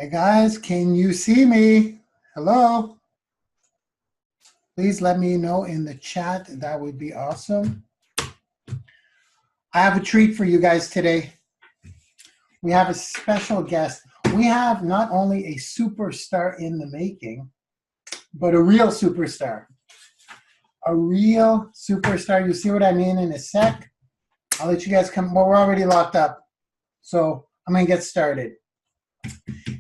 Hey guys, can you see me? Hello? Please let me know in the chat. That would be awesome. I have a treat for you guys today. We have a special guest. We have not only a superstar in the making, but a real superstar. A real superstar. You see what I mean in a sec. I'll let you guys come. Well, we're already locked up. So I'm going to get started.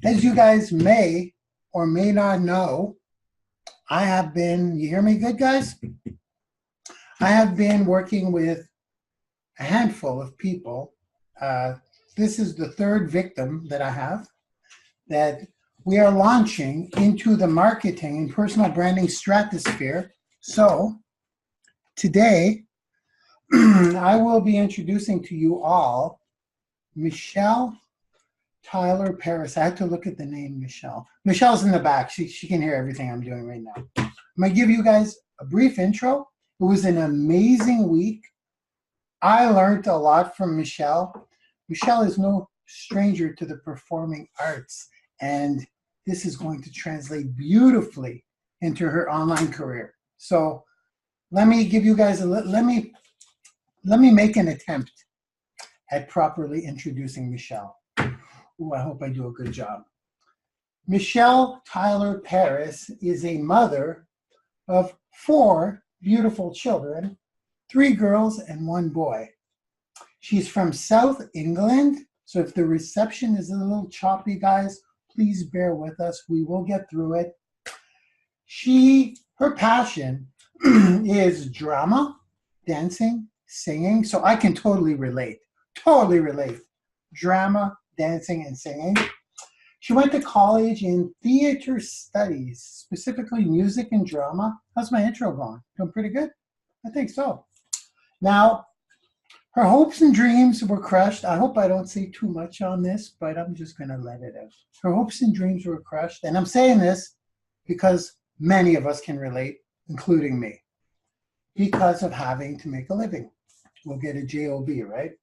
As you guys may or may not know, I have been, you hear me good, guys? I have been working with a handful of people. This is the third victim that I have that we are launching into the marketing and personal branding stratosphere. So today, I will be introducing to you all Michelle Tyler Paris. I had to look at the name Michelle. Michelle's in the back. She can hear everything I'm doing right now. I'm going to give you guys a brief intro. It was an amazing week. I learned a lot from Michelle. Michelle is no stranger to the performing arts, and this is going to translate beautifully into her online career. So let me give you guys let me make an attempt at properly introducing Michelle. Ooh, I hope I do a good job. Michelle Tyler Paris is a mother of 4 beautiful children, 3 girls and 1 boy. She's from South England, so if the reception is a little choppy, guys, please bear with us. We will get through it. Her passion is drama, dancing, singing, so I can totally relate. Drama, dancing, and singing. She went to college in theater studies, specifically music and drama. How's my intro going? Doing pretty good? I think so. Now, her hopes and dreams were crushed. I hope I don't say too much on this, but I'm just going to let it out. Her hopes and dreams were crushed, and I'm saying this because many of us can relate, including me, because of having to make a living. We'll get a job, right?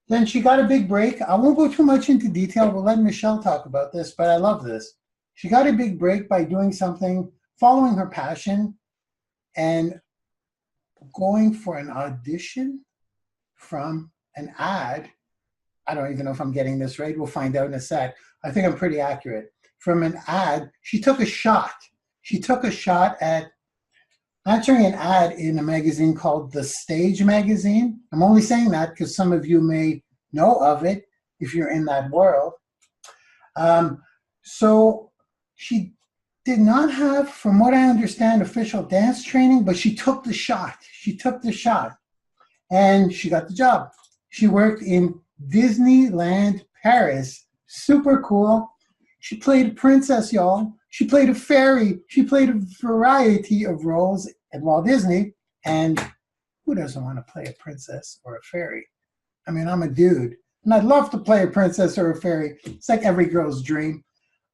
Then she got a big break. I won't go too much into detail. We'll let Michelle talk about this, but I love this. She got a big break by doing something, following her passion, and going for an audition from an ad. I don't even know if I'm getting this right. We'll find out in a sec. I think I'm pretty accurate. From an ad, she took a shot. She took a shot at answering an ad in a magazine called The Stage magazine. I'm only saying that because some of you may know of it if you're in that world. So she did not have, from what I understand, official dance training, but she took the shot. She took the shot and she got the job. She worked in Disneyland, Paris. Super cool. She played a princess, y'all. She played a fairy. She played a variety of roles at Walt Disney. And who doesn't want to play a princess or a fairy? I mean, I'm a dude, and I'd love to play a princess or a fairy. It's like every girl's dream.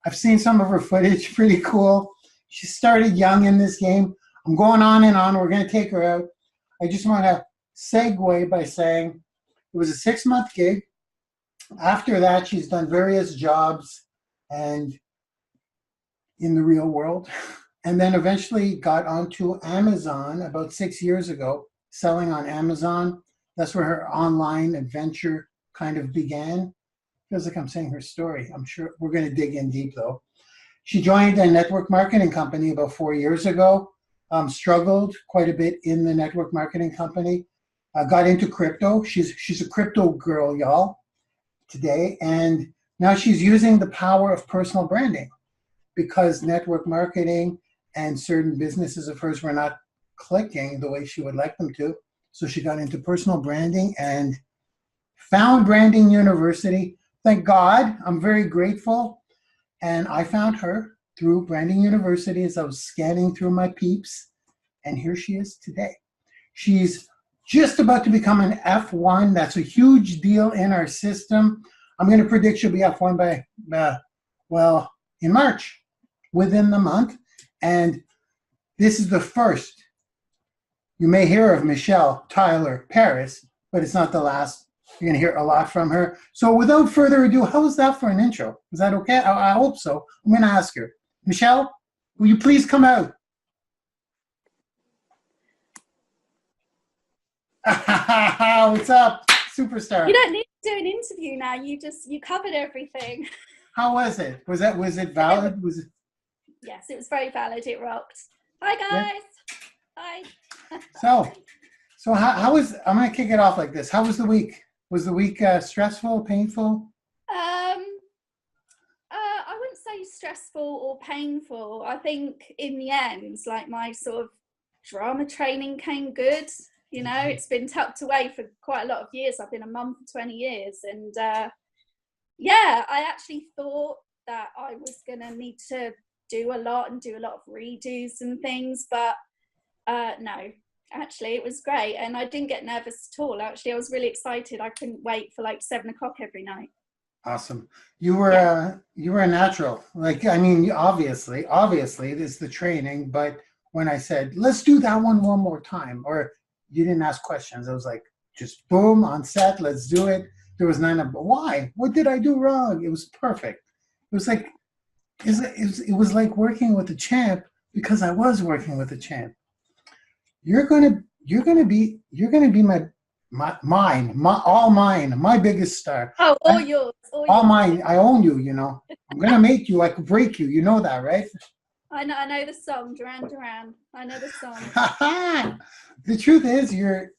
I've seen some of her footage. Pretty cool. She started young in this game. I'm going on and on. We're going to take her out. I just want to segue by saying it was a 6-month gig. After that, she's done various jobs and in the real world, and then eventually got onto Amazon about 6 years ago, selling on Amazon. That's where her online adventure kind of began. Feels like I'm saying her story. I'm sure we're going to dig in deep, though. She joined a network marketing company about 4 years ago, struggled quite a bit in the network marketing company, got into crypto. She's a crypto girl, y'all, today, and now she's using the power of personal branding because network marketing and certain businesses of hers were not clicking the way she would like them to. So she got into personal branding and found Branding YOUniversity. Thank God, I'm very grateful. And I found her through Branding YOUniversity as I was scanning through my peeps. And here she is today. She's just about to become an F1. That's a huge deal in our system. I'm going to predict she'll be F1 by, in March, within the month. And this is the first you may hear of Michelle Tyler Paris, but it's not the last You're going to hear a lot from her. So without further ado, how was that for an intro? Is that okay? I hope so. I'm going to ask her. Michelle, will you please come out? What's up, superstar? You don't need to do an interview now. You covered everything. How was it? Was it valid? Was it? Yes, it was very valid. It rocked. Hi guys. Yeah. Hi. So how was? I'm gonna kick it off like this. How was the week? Was the week stressful, painful? I wouldn't say stressful or painful. I think in the end, like my sort of drama training came good. You know, it's been tucked away for quite a lot of years. I've been a mum for 20 years. And yeah, I actually thought that I was going to need to do a lot and do a lot of redos and things. But no, actually, it was great. And I didn't get nervous at all. Actually, I was really excited. I couldn't wait for like 7 o'clock every night. Awesome. You were a natural. Like, I mean, obviously, there's the training. But when I said, let's do that one more time, or you didn't ask questions. I was like, just boom, on set, let's do it. There was none of, why? What did I do wrong? It was perfect. It was like, it was like working with a champ, because I was working with a champ. You're gonna be my biggest star. Oh, all yours. All mine. I own you, you know. I'm gonna make you, I could break you. You know that, right? I know the song, Duran Duran. I know the song. The truth is, you're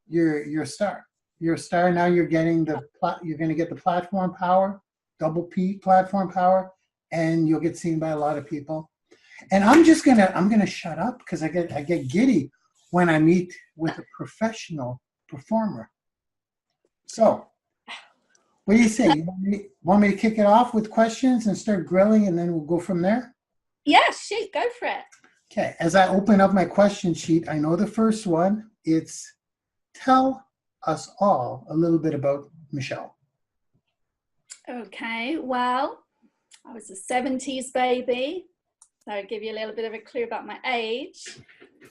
a star. You're a star. Now you're getting you're going to get the platform power, double P platform power, and you'll get seen by a lot of people. And I'm gonna shut up, because I get giddy when I meet with a professional performer. So, what do you say? You want me to kick it off with questions and start grilling, and then we'll go from there? Yeah, shoot, go for it. Okay, as I open up my question sheet, I know the first one. It's, tell us all a little bit about Michelle. Okay, well, I was a 70s baby, so I'll give you a little bit of a clue about my age.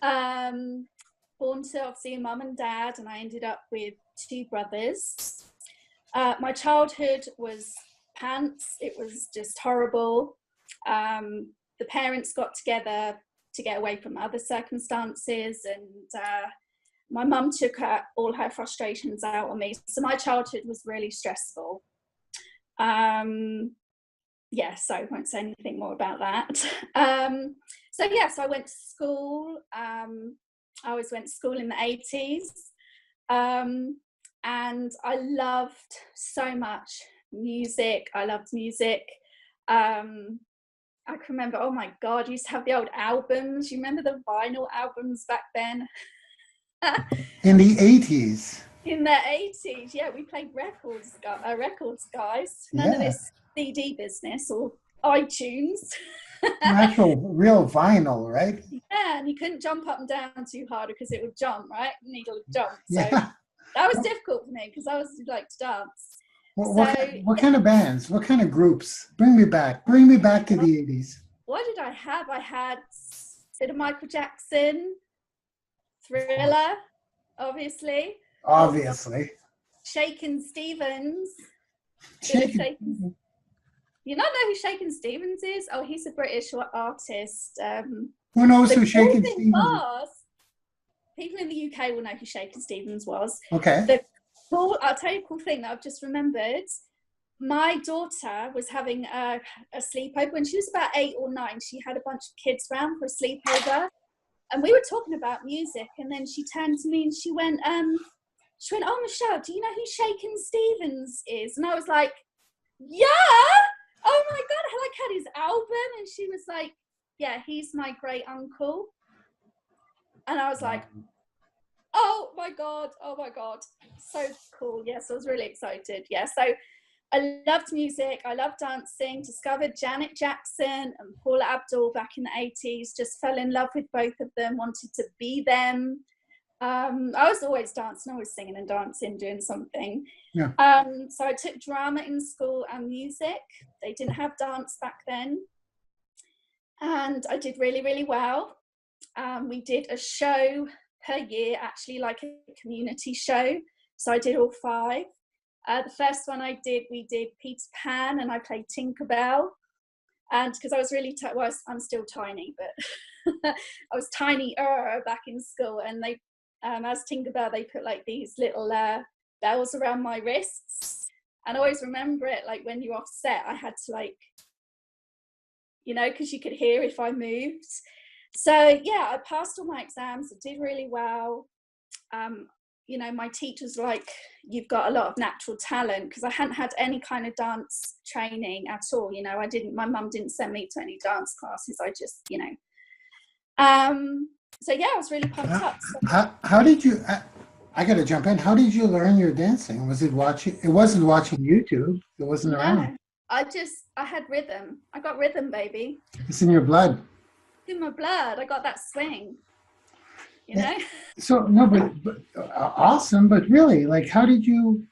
Born to obviously a mum and dad, and I ended up with 2 brothers. My childhood was pants. It was just horrible. The parents got together to get away from other circumstances, and my mum took all her frustrations out on me. So my childhood was really stressful. Yeah, so I won't say anything more about that. So I went to school. I always went to school in the 80s. And I loved so much music. I loved music. I can remember, oh my God, I used to have the old albums. You remember the vinyl albums back then? In the 80s. In the 80s, yeah, we played records, guys. None of this CD business or iTunes. Actual real vinyl, right? Yeah, and you couldn't jump up and down too hard because it would jump, right? The needle would jump. So yeah. That was difficult for me because I was like to dance. What kind of bands? What kind of groups? Bring me back to the 80s. What did I have? I had a bit of Michael Jackson, Thriller, obviously. Shakin' Stevens. You not know who Shakin' Stevens is? Oh, he's a British artist. Who knows who Shakin' Stevens is? People in the UK will know who Shakin' Stevens was. Okay. I'll tell you a cool thing that I've just remembered. My daughter was having a sleepover. When she was about 8 or 9, she had a bunch of kids around for a sleepover. And we were talking about music. And then she turned to me and she went, oh, Michelle, do you know who Shakin' Stevens is? And I was like, yeah. Oh my God, I had his album. And she was like, yeah, he's my great uncle. And I was like, oh my God. So cool. Yes, I was really excited. Yeah, so I loved music. I loved dancing. Discovered Janet Jackson and Paula Abdul back in the 80s. Just fell in love with both of them, wanted to be them. I was always dancing, always singing and dancing, doing something. Yeah. So I took drama in school and music. They didn't have dance back then. And I did really, really well. We did a show per year, actually, like a community show. So I did all 5. The first one we did Peter Pan, and I played Tinkerbell. And because I was really, well, I'm still tiny, but I was tiny back in school. And they, as Tinkerbell, they put like these little bells around my wrists. And I always remember it, like when you're off set, I had to like, you know, because you could hear if I moved. So yeah, I passed all my exams. I did really well. You know, my teacher's like, you've got a lot of natural talent, because I hadn't had any kind of dance training at all. You know, my mum didn't send me to any dance classes. I just, you know. So yeah, I was really pumped up. So, how did you, I got to jump in. How did you learn your dancing? Was it watching? It wasn't watching YouTube. It wasn't around. I had rhythm. I got rhythm, baby. It's in your blood. In my blood. I got that swing. You know? So no, but awesome. But really, like, how did you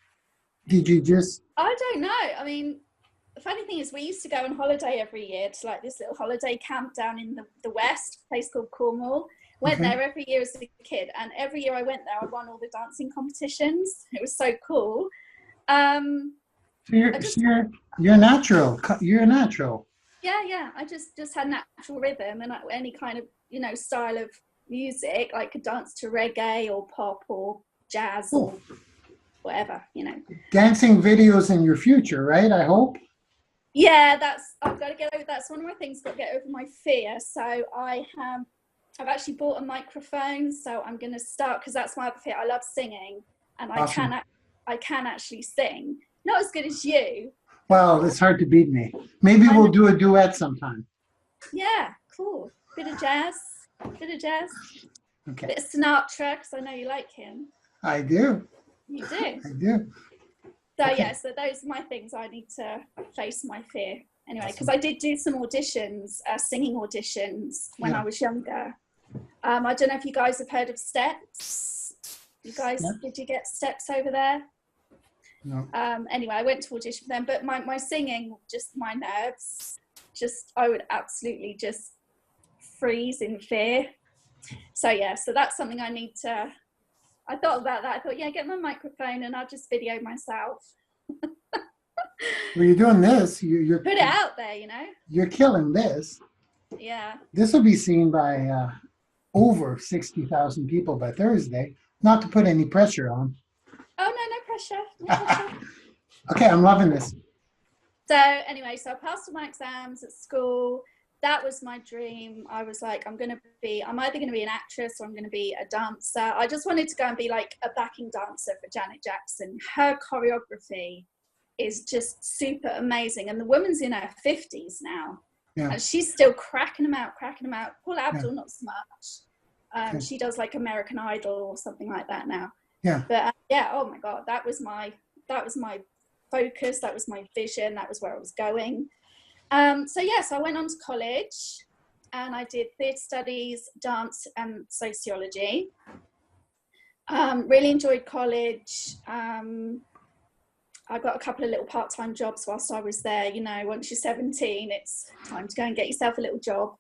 just? I don't know. I mean, the funny thing is, we used to go on holiday every year to like this little holiday camp down in the west, a place called Cornwall. Went there every year as a kid, and every year I went there, I won all the dancing competitions. It was so cool. So you're natural. You're natural. Yeah. I just had natural rhythm, and any kind of, you know, style of music, like could dance to reggae or pop or jazz or whatever, you know. Dancing videos in your future, right? I hope. Yeah, I've got to get over. That's one of my things. Got to get over my fear. So I've actually bought a microphone. So I'm going to start, because that's my other fear. I love singing, and awesome. I can actually sing. Not as good as you. Well, it's hard to beat me. Maybe we'll do a duet sometime. Yeah, cool. Bit of jazz. Okay. Bit of Sinatra, because I know you like him. I do. You do? I do. So yeah, so those are my things. I need to face my fear. Anyway, because I did do some auditions, singing auditions when I was younger. I don't know if you guys have heard of Steps. You guys, did you get Steps over there? No. Anyway, I went to audition for them, but my singing, just my nerves, I would absolutely just freeze in fear. So yeah, so that's something I need to. I thought about that. I thought, yeah, get my microphone and I'll just video myself. Well, you're doing this. You're put it out there, you know. You're killing this. Yeah. This will be seen by over 60,000 people by Thursday. Not to put any pressure on. Oh no pressure. No pressure. Okay, I'm loving this. So anyway, so I passed all my exams at school. That was my dream. I was like, I'm either going to be an actress or I'm going to be a dancer. I just wanted to go and be like a backing dancer for Janet Jackson. Her choreography is just super amazing. And the woman's in her 50s now. Yeah. And she's still cracking them out. Paula Abdul, not so much. She does like American Idol or something like that now. Yeah. But yeah, oh my God, that was my focus. That was my vision. That was where I was going. So I went on to college and I did theatre studies, dance and sociology. Really enjoyed college. I got a couple of little part-time jobs whilst I was there. You know, once you're 17, it's time to go and get yourself a little job.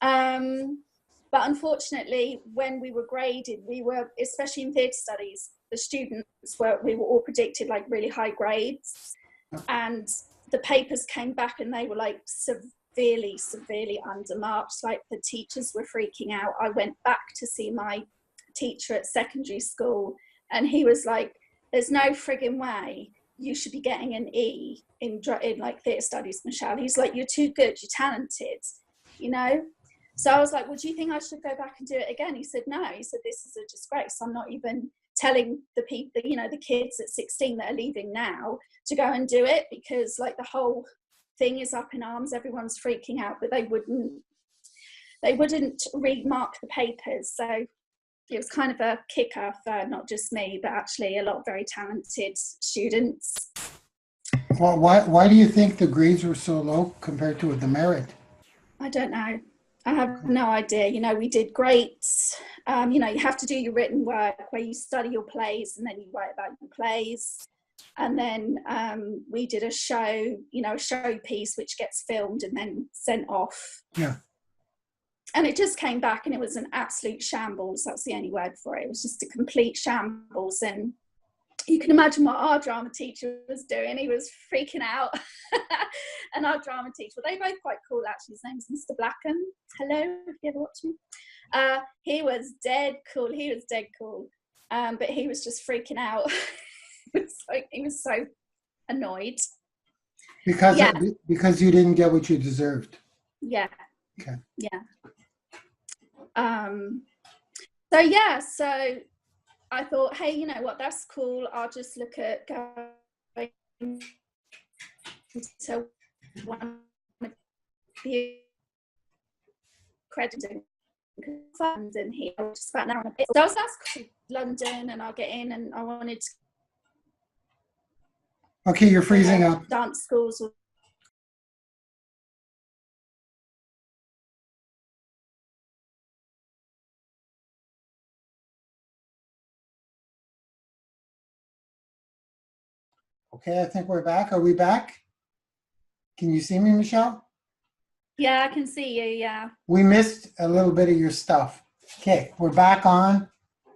But unfortunately, when we were graded, especially in theatre studies, we were all predicted like really high grades. And the papers came back and they were like severely undermarked. Like the teachers were freaking out. I went back to see my teacher at secondary school and he was like, there's no frigging way you should be getting an E in like theatre studies, Michelle. He's like, you're too good, you're talented, you know? So I was like, well, do you think I should go back and do it again? He said, no. He said, this is a disgrace. I'm not even telling the people, you know, the kids at 16 that are leaving now to go and do it, because like the whole thing is up in arms. Everyone's freaking out, but they wouldn't remark the papers. So it was kind of a kicker for not just me, but actually a lot of very talented students. Well, why do you think the grades were so low compared to the merit? I don't know. I have no idea. You know, we did great. You know, you have to do your written work where you study your plays and then you write about your plays. And then we did a show, you know, a show piece which gets filmed and then sent off. Yeah. And it just came back and it was an absolute shambles. That's the only word for it. It was just a complete shambles. And you can imagine what our drama teacher was doing. He was freaking out. And our drama teacher, well, they both quite cool actually. His name's Mr. Blackham. Hello, if you ever watch me. He was dead cool. But he was just freaking out. He was so annoyed. Because you didn't get what you deserved. Yeah. Okay. Yeah. So I thought, hey, you know what, that's cool. I'll just look at going to one of the accrediting funds in here. Just about an hour and a bit. So I was asked to London, and I'll get in, and I wanted to. Okay, you're freezing up. Dance schools. Okay, I think we're back. Are we back? Can you see me, Michelle? Yeah, I can see you, yeah. We missed a little bit of your stuff. Okay, we're back on.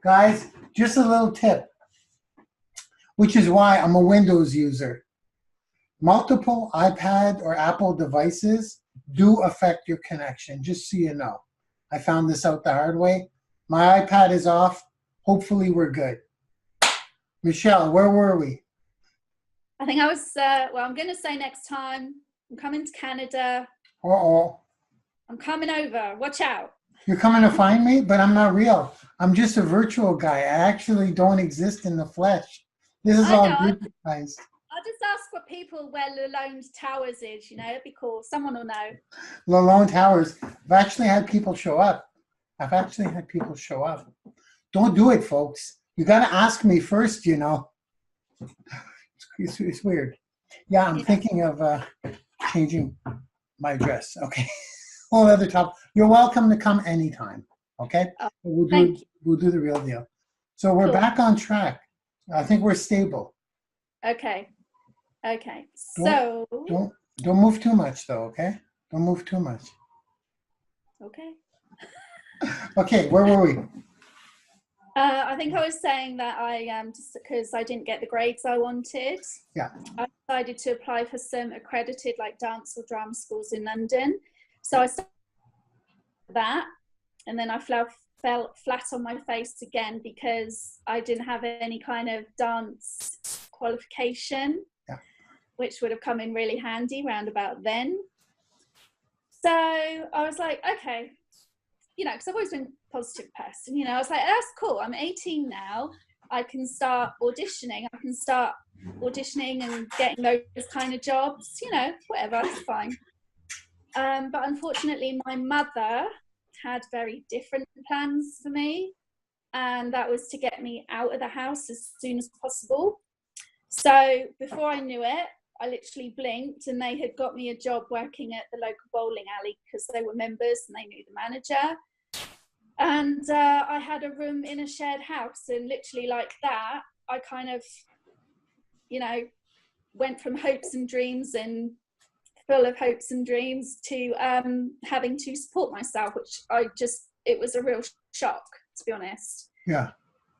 Guys, just a little tip, which is why I'm a Windows user. Multiple iPad or Apple devices do affect your connection, just so you know. I found this out the hard way. My iPad is off. Hopefully we're good. Michelle, where were we? I think I was, well, I'm going to say next time, I'm coming to Canada. Uh-oh. I'm coming over. Watch out. You're coming to find me? But I'm not real. I'm just a virtual guy. I actually don't exist in the flesh. This is all digitized. I'll just ask what people where Lalonde Towers is, you know, it'd be cool. Someone will know. Lalonde Towers. I've actually had people show up. Don't do it, folks. You got to ask me first, you know. It's weird. Yeah, I'm thinking of changing my address. Okay. Whole other topic. You're welcome to come anytime. Okay. Oh, we'll do the real deal. So we're back on track. I think we're stable. Okay. Don't move too much though. Okay. Don't move too much. Okay. Okay. Where were we? I think I was saying that I just because I didn't get the grades I wanted. Yeah. I decided to apply for some accredited like dance or drama schools in London. So I started that, and then I fell flat on my face again because I didn't have any kind of dance qualification, which would have come in really handy round about then. So I was like, okay, you know, because I've always been a positive person, you know, I was like, that's cool. I'm 18 now. I can start auditioning. And getting those kind of jobs, you know, whatever, it's fine. But unfortunately, my mother had very different plans for me. And that was to get me out of the house as soon as possible. So before I knew it, I literally blinked and they had got me a job working at the local bowling alley because they were members and they knew the manager. And I had a room in a shared house, and literally like that, I kind of, you know, went from hopes and dreams and full of hopes and dreams to having to support myself, which it was a real shock, to be honest. Yeah.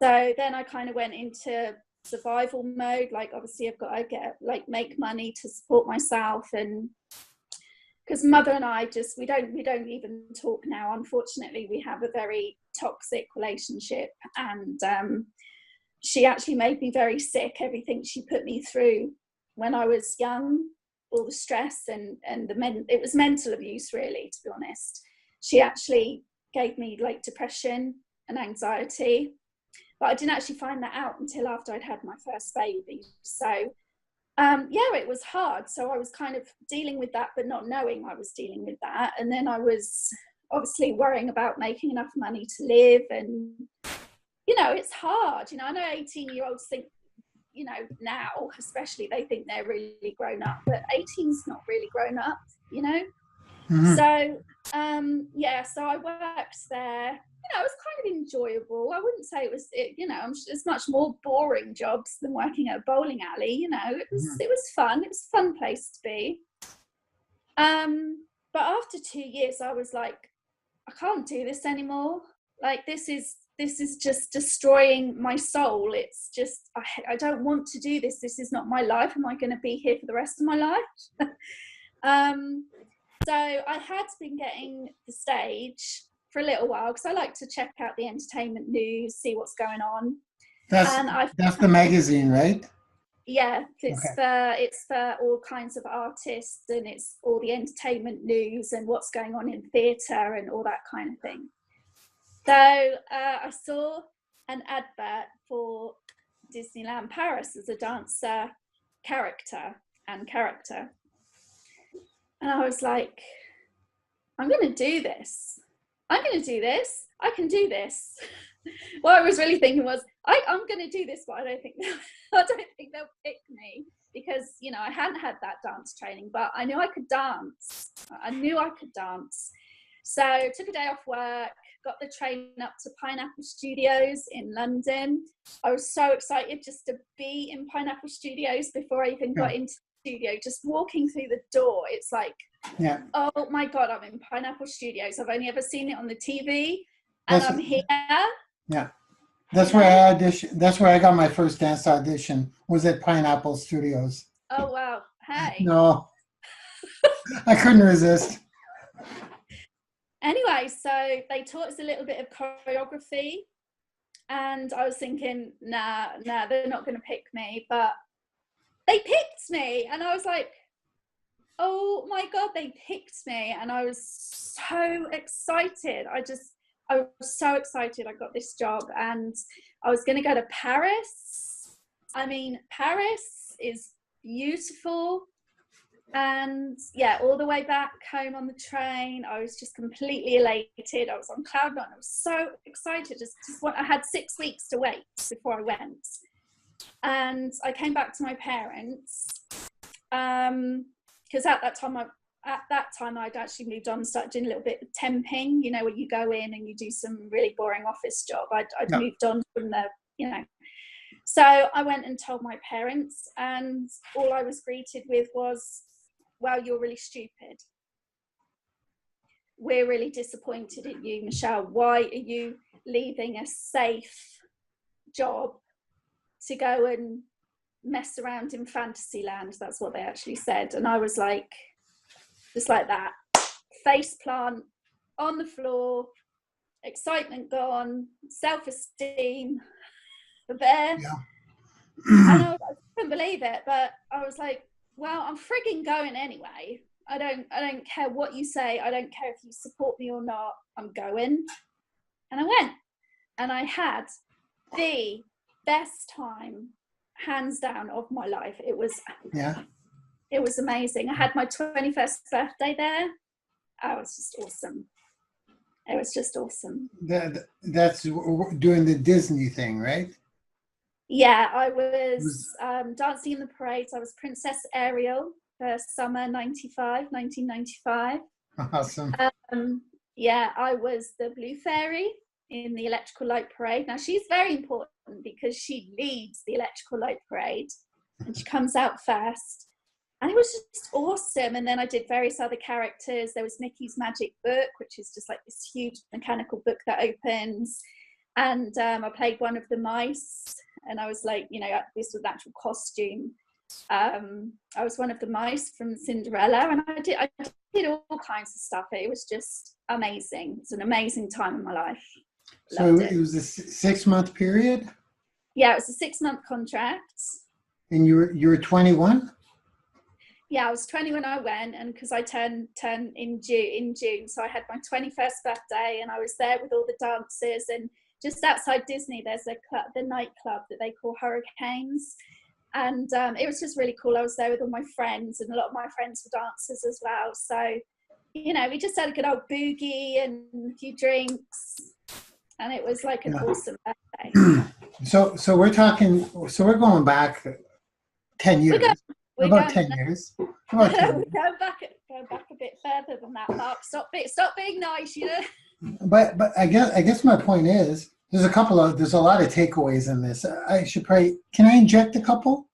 So then I kind of went into survival mode. Like, obviously I've got to make money to support myself, and because mother and I we don't even talk now. Unfortunately, we have a very toxic relationship, and she actually made me very sick. Everything she put me through when I was young, all the stress and it was mental abuse, really, to be honest. She actually gave me like depression and anxiety, but I didn't actually find that out until after I'd had my first baby. So it was hard. So I was kind of dealing with that, but not knowing I was dealing with that. And then I was obviously worrying about making enough money to live. And, you know, it's hard. You know, I know 18-year-olds think, you know, now especially, they think they're really grown up, but 18's not really grown up, you know. Mm-hmm. So so I worked there. You know, it was kind of enjoyable. I wouldn't say it's much more boring jobs than working at a bowling alley. You know, it was fun. It was a fun place to be. But after 2 years, I was like, I can't do this anymore. Like, this is this is just destroying my soul. It's just, I don't want to do this. This is not my life. Am I going to be here for the rest of my life? So I had been getting the stage for a little while because I like to check out the entertainment news, see what's going on. That's the magazine, right? Yeah, it's for all kinds of artists, and it's all the entertainment news and what's going on in theatre and all that kind of thing. So I saw an advert for Disneyland Paris as a dancer character. And I was like, I'm going to do this. I'm going to do this. I can do this. What I was really thinking was, I'm going to do this, but I don't think they'll pick me because, you know, I hadn't had that dance training, but I knew I could dance. So I took a day off work, got the train up to Pineapple Studios in London. I was so excited just to be in Pineapple Studios before I even got into the studio. Just walking through the door, it's like, oh my God, I'm in Pineapple Studios. I've only ever seen it on the TV, and I'm here. Yeah. That's where I auditioned. That's where I got my first dance audition, was at Pineapple Studios. Oh, wow. Hey. No, I couldn't resist. Anyway, so they taught us a little bit of choreography, and I was thinking, nah, they're not going to pick me, but they picked me, and I was like, oh my God, they picked me, and I was so excited. I was so excited I got this job, and I was going to go to Paris. I mean, Paris is beautiful. And yeah, all the way back home on the train, I was just completely elated. I was on cloud nine. I was so excited. I had 6 weeks to wait before I went. And I came back to my parents because at that time I'd actually moved on and started doing a little bit of temping, you know, where you go in and you do some really boring office job. I'd moved on from the, you know. So I went and told my parents, and all I was greeted with was, well, you're really stupid. We're really disappointed in you, Michelle. Why are you leaving a safe job to go and mess around in Fantasyland? That's what they actually said. And I was like, just like that, face plant on the floor, excitement gone, self-esteem there. Yeah. And I couldn't believe it, but I was like, well, I'm frigging going anyway. I don't care what you say. I don't care if you support me or not. I'm going. And I went. And I had the best time, hands down, of my life. It was amazing. I had my 21st birthday there. Oh, it was just awesome. It was just awesome. That's doing the Disney thing, right? Yeah, I was dancing in the parades. I was Princess Ariel for summer 1995. Awesome. Yeah, I was the Blue Fairy in the Electrical Light Parade. Now, she's very important because she leads the Electrical Light Parade, and she comes out first. And it was just awesome. And then I did various other characters. There was Mickey's Magic Book, which is just like this huge mechanical book that opens. And I played one of the mice. And I was like, you know, this was actual costume. I was one of the mice from Cinderella, and I did all kinds of stuff. It was just amazing. It's an amazing time in my life. So it was a 6-month period? Yeah, it was a 6-month contract. And you were 21? Yeah, I was 20 when I went, and because I turned in June, so I had my 21st birthday, and I was there with all the dancers. And just outside Disney, there's the nightclub that they call Hurricanes, and it was just really cool. I was there with all my friends, and a lot of my friends were dancers as well. So, you know, we just had a good old boogie and a few drinks, and it was like an awesome birthday. So we're going back 10 years. About 10 years. Go back a bit further than that, Mark. Stop being nice, you know. But I guess my point is there's a lot of takeaways in this. I should probably, can I inject a couple?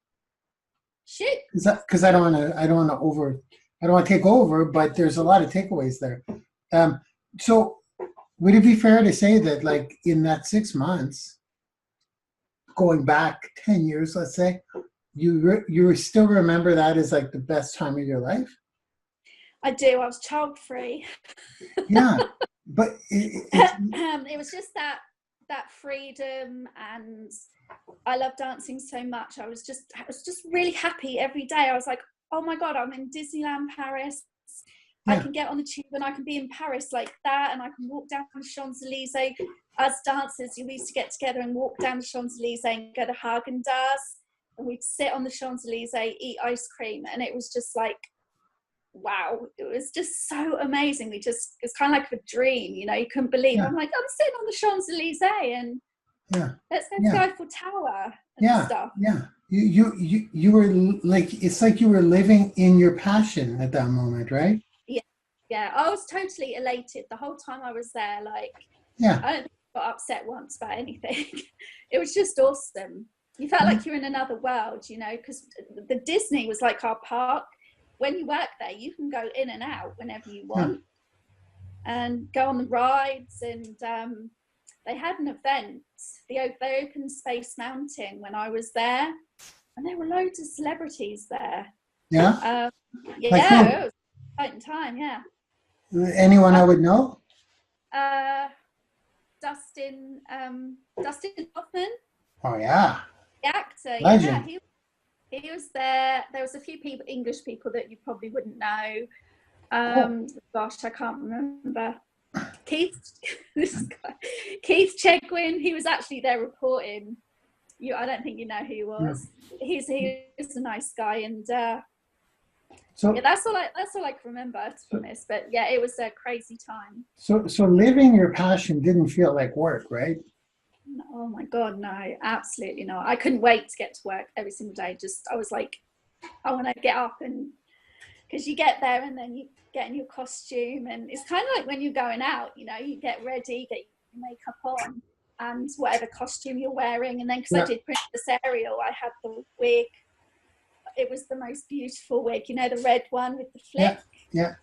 Shoot. Because I don't want to take over, but there's a lot of takeaways there. So Would it be fair to say that, like, in that 6 months, going back 10 years, let's say, you still remember that as like the best time of your life? I do. I was child free. Yeah, but it's It was just that freedom, and I love dancing so much. I was just really happy every day. I was like, oh my God, I'm in Disneyland Paris. I yeah, can get on the tube and I can be in Paris like that, and I can walk down the Champs-Elysees. As dancers, we used to get together and walk down the Champs-Elysees and go to Haagen-Dazs, and we'd sit on the Champs-Elysees, eat ice cream, and it was just like, wow, it was just so amazing. It's kind of like a dream, you know, you couldn't believe. yeah, I'm like, I'm sitting on the Champs-Elysees and yeah, let's go to yeah, the Eiffel Tower and yeah, stuff. yeah. You were like, it's like you were living in your passion at that moment, right? Yeah, yeah, I was totally elated the whole time I was there. Like, Yeah, I don't think I got upset once about anything. It was just awesome. You felt yeah, like you're in another world, you know, because the Disney was like our park. When you work there, you can go in and out whenever you yeah. want and go on the rides. And they had an event. They opened Space Mountain when I was there, and there were loads of celebrities there. Yeah? Like Yeah, who? it was an exciting time. Yeah. Anyone Uh, I would know? uh, Dustin Hoffman, Oh yeah, the actor. Yeah, legend. he was there. There was a few people, English people, that you probably wouldn't know. Oh, Gosh, I can't remember. Keith, this guy, Keith Chegwin. He was actually there reporting. I don't think you know who he yeah. was. He's a nice guy, and yeah, So, that's all I can remember, to be so, honest. But yeah, it was a crazy time. so living your passion didn't feel like work, right? Oh my God, no, absolutely not. I couldn't wait to get to work every single day. I was like, I want to get up, and because you get there and then you get in your costume, and it's kind of like when you're going out, you know, you get ready, get your makeup on and whatever costume you're wearing. And then because I Yeah, did Princess Ariel, I had the wig. It was the most beautiful wig, you know, the red one with the yeah, flick, yeah.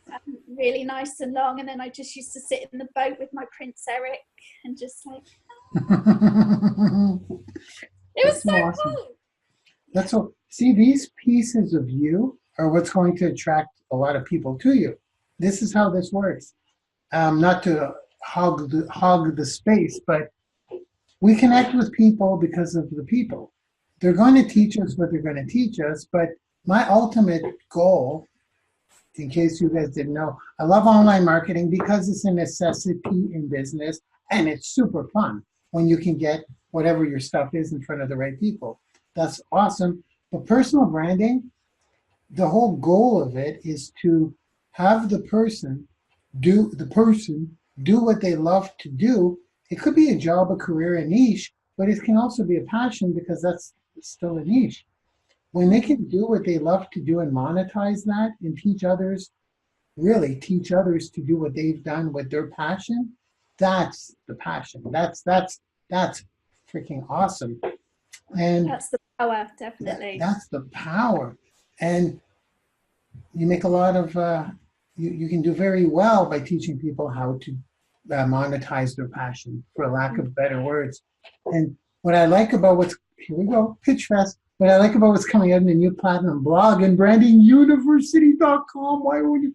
really nice and long. And then I just used to sit in the boat with my Prince Eric and just like, it was That's so so awesome. cool. That's so. See, these pieces of you are what's going to attract a lot of people to you. This is how this works. Not to hog the space, but we connect with people because of the people. They're going to teach us what they're going to teach us, but my ultimate goal, in case you guys didn't know, I love online marketing because it's a necessity in business, and it's super fun when you can get whatever your stuff is in front of the right people. That's awesome. But personal branding, the whole goal of it is to have the person do what they love to do. It could be a job, a career, a niche, but it can also be a passion because that's still a niche. When they can do what they love to do and monetize that and teach others, really teach others to do what they've done with their passion, that's the passion. That's freaking awesome. And That's the power, definitely. that's the power. And you make a lot of you can do very well by teaching people how to monetize their passion, for lack of better words. And what I like about what's here we go, pitch fest. What I like about what's coming out in the new platinum blog and brandinguniversity.com. Why would you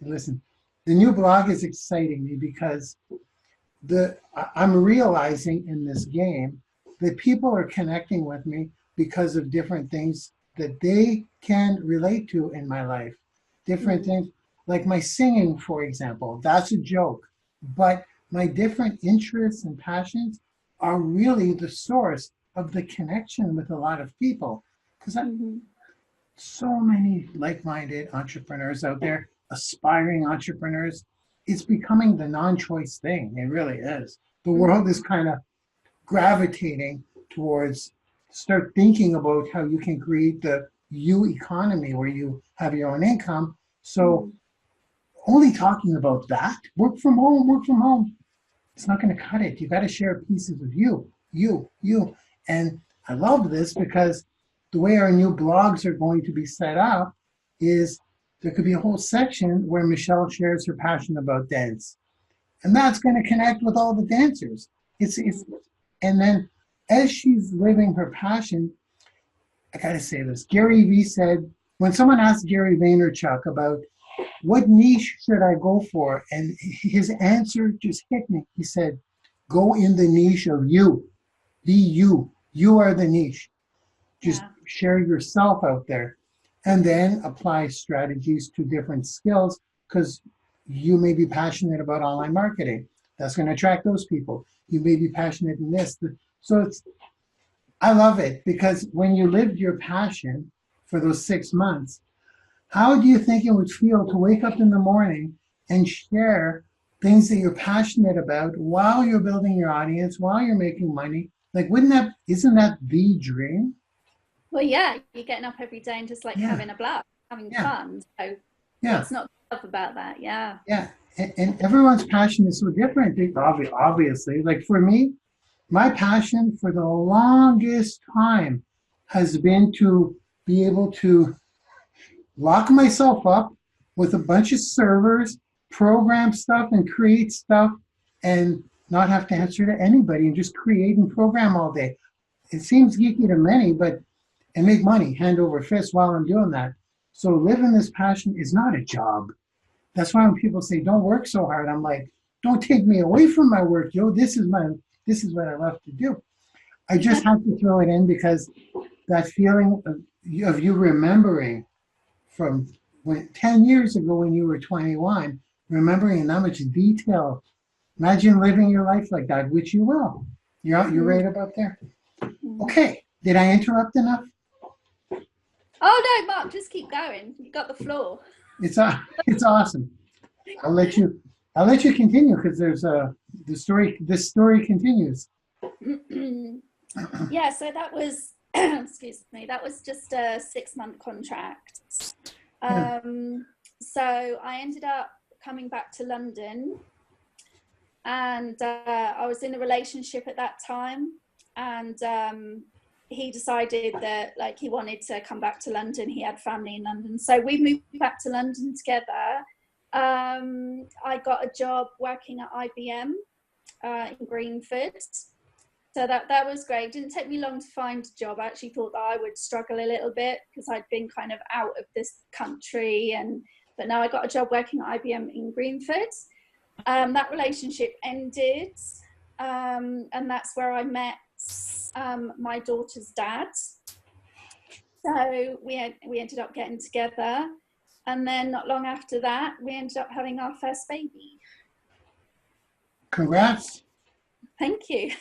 listen? The new blog is exciting me because I'm realizing in this game that people are connecting with me because of different things that they can relate to in my life. Different things, like my singing, for example, that's a joke. But my different interests and passions are really the source of the connection with a lot of people. Because so many like-minded entrepreneurs out there, aspiring entrepreneurs, it's becoming the non-choice thing. It really is. The world is kind of gravitating towards start thinking about how you can create the you economy where you have your own income. So only talking about that, work from home, it's not going to cut it. You got to share pieces of you. And I love this because the way our new blogs are going to be set up is there could be a whole section where Michelle shares her passion about dance. And that's going to connect with all the dancers. And then as she's living her passion, I got to say this. Gary Vee said, when someone asked Gary Vaynerchuk about what niche should I go for, and his answer just hit me. He said, go in the niche of you. Be you. You are the niche. Just share yourself out there, and then apply strategies to different skills, because you may be passionate about online marketing. That's going to attract those people. You may be passionate in this. So I love it, because when you lived your passion for those 6 months, how do you think it would feel to wake up in the morning and share things that you're passionate about while you're building your audience, while you're making money? Like, isn't that the dream? Well, yeah, you're getting up every day and just like having a blast, having fun. So what's not to love about that? Yeah. Yeah. And everyone's passion is so different, obviously. Like for me, my passion for the longest time has been to be able to lock myself up with a bunch of servers, program stuff and create stuff, and not have to answer to anybody and just create and program all day. It seems geeky to many, and make money hand over fist while I'm doing that. So living this passion is not a job. That's why when people say, don't work so hard, I'm like, don't take me away from my work, yo. This is what I love to do. I just have to throw it in, because that feeling of you remembering from 10 years ago when you were 21, remembering in that much detail. Imagine living your life like that, which you will. You're right about there. Okay, did I interrupt enough? Oh no, Mark, just keep going. You got the floor. It's awesome. I'll let you continue, because there's this story continues. Yeah, so that was excuse me, that was just a 6-month contract. So I ended up coming back to London, and I was in a relationship at that time, and he decided that like he wanted to come back to London. He had family in London, so we moved back to London together. I got a job working at IBM in Greenford, so that was great. It didn't take me long to find a job. I actually thought that I would struggle a little bit, because I'd been kind of out of this country, but now I got a job working at IBM in Greenford. That relationship ended, and that's where I met my daughter's dad. So we ended up getting together, and then not long after that, we ended up having our first baby. Congrats. Thank you.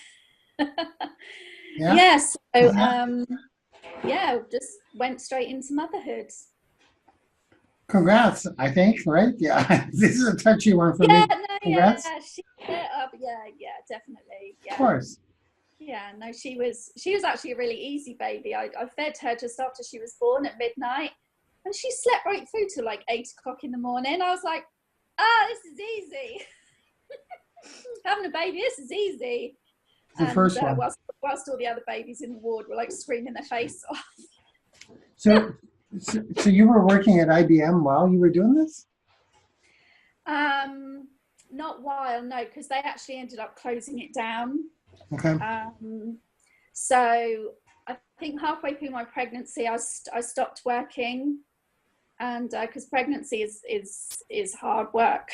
Yeah. So just went straight into motherhood. Congrats, I think, right? Yeah, this is a touchy one for me. Congrats. Yeah, definitely. Yeah. Of course. Yeah, no, she was actually a really easy baby. I fed her just after she was born at midnight, and she slept right through to like 8 o'clock in the morning. I was like, this is easy. Having a baby, this is easy. The first one. Whilst all the other babies in the ward were like screaming their face off. So you were working at IBM while you were doing this? Not while, no, because they actually ended up closing it down. Okay. So I think halfway through my pregnancy, I stopped working, and because pregnancy is hard work,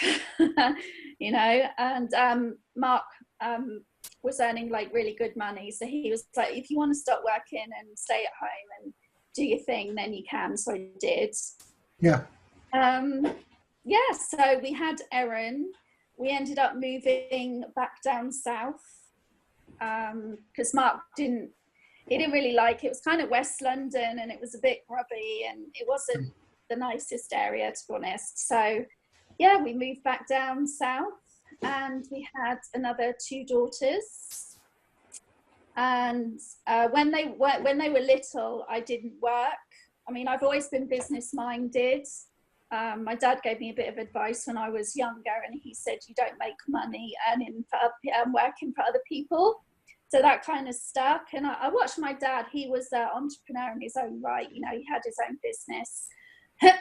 you know. And Mark was earning like really good money, so he was like, if you want to stop working and stay at home and do your thing, then you can. So I did. Yeah. So we had Erin. We ended up moving back down south, because Mark didn't really like it. It was kind of West London, and it was a bit grubby, and it wasn't the nicest area, to be honest. So yeah, we moved back down south, and we had another 2 daughters. And when they were little, I didn't work. I mean, I've always been business minded. My dad gave me a bit of advice when I was younger, and he said, you don't make money working for other people. So that kind of stuck. And I watched my dad. He was an entrepreneur in his own right. You know, he had his own business,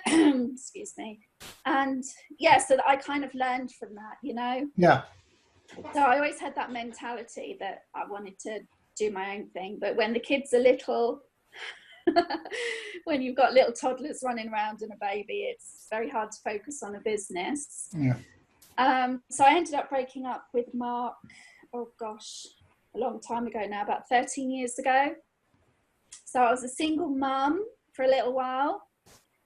Excuse me. And yeah, so that I kind of learned from that, you know. Yeah. So I always had that mentality that I wanted to do my own thing. But when the kids are little, when you've got little toddlers running around and a baby, it's very hard to focus on a business. Yeah. So I ended up breaking up with Mark, oh gosh, a long time ago now, about 13 years ago. So I was a single mum for a little while,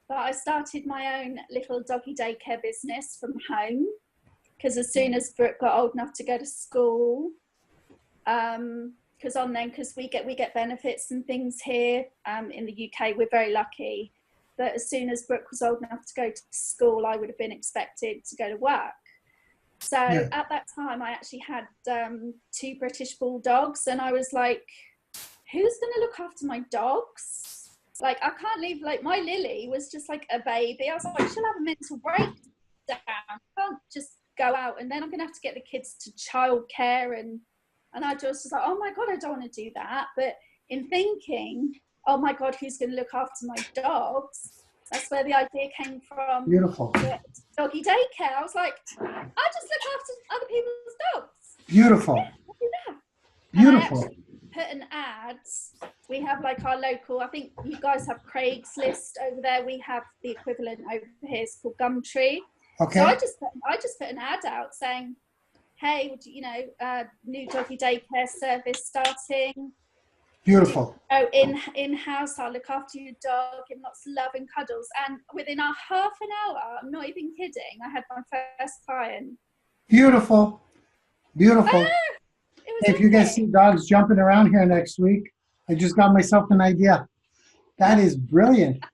but I started my own little doggy daycare business from home, because as soon as Brooke got old enough to go to school, because we get benefits and things here in the UK, we're very lucky that as soon as Brooke was old enough to go to school, I would have been expected to go to work. So at that time, I actually had 2 British bulldogs, and I was like, who's going to look after my dogs? Like, I can't leave, like, my Lily was just like a baby. I was like, she'll have a mental breakdown. I can't just go out, and then I'm going to have to get the kids to childcare. And I just was like, oh my God, I don't want to do that. But in thinking, oh my God, who's going to look after my dogs? That's where the idea came from. Beautiful. Doggy daycare. I was like, I just look after other people's dogs. Beautiful. Yeah, I'll do that. Beautiful. And I put an ad. We have like our local, I think you guys have Craigslist over there. We have the equivalent over here. It's called Gumtree. Okay. So I just put an ad out saying, hey, would you know, new doggy daycare service starting. Beautiful. Oh, in-house, I'll look after your dog, and lots of love and cuddles. And within a half an hour, I'm not even kidding, I had my first client. Beautiful. Beautiful. If you guys see dogs jumping around here next week, I just got myself an idea. That is brilliant.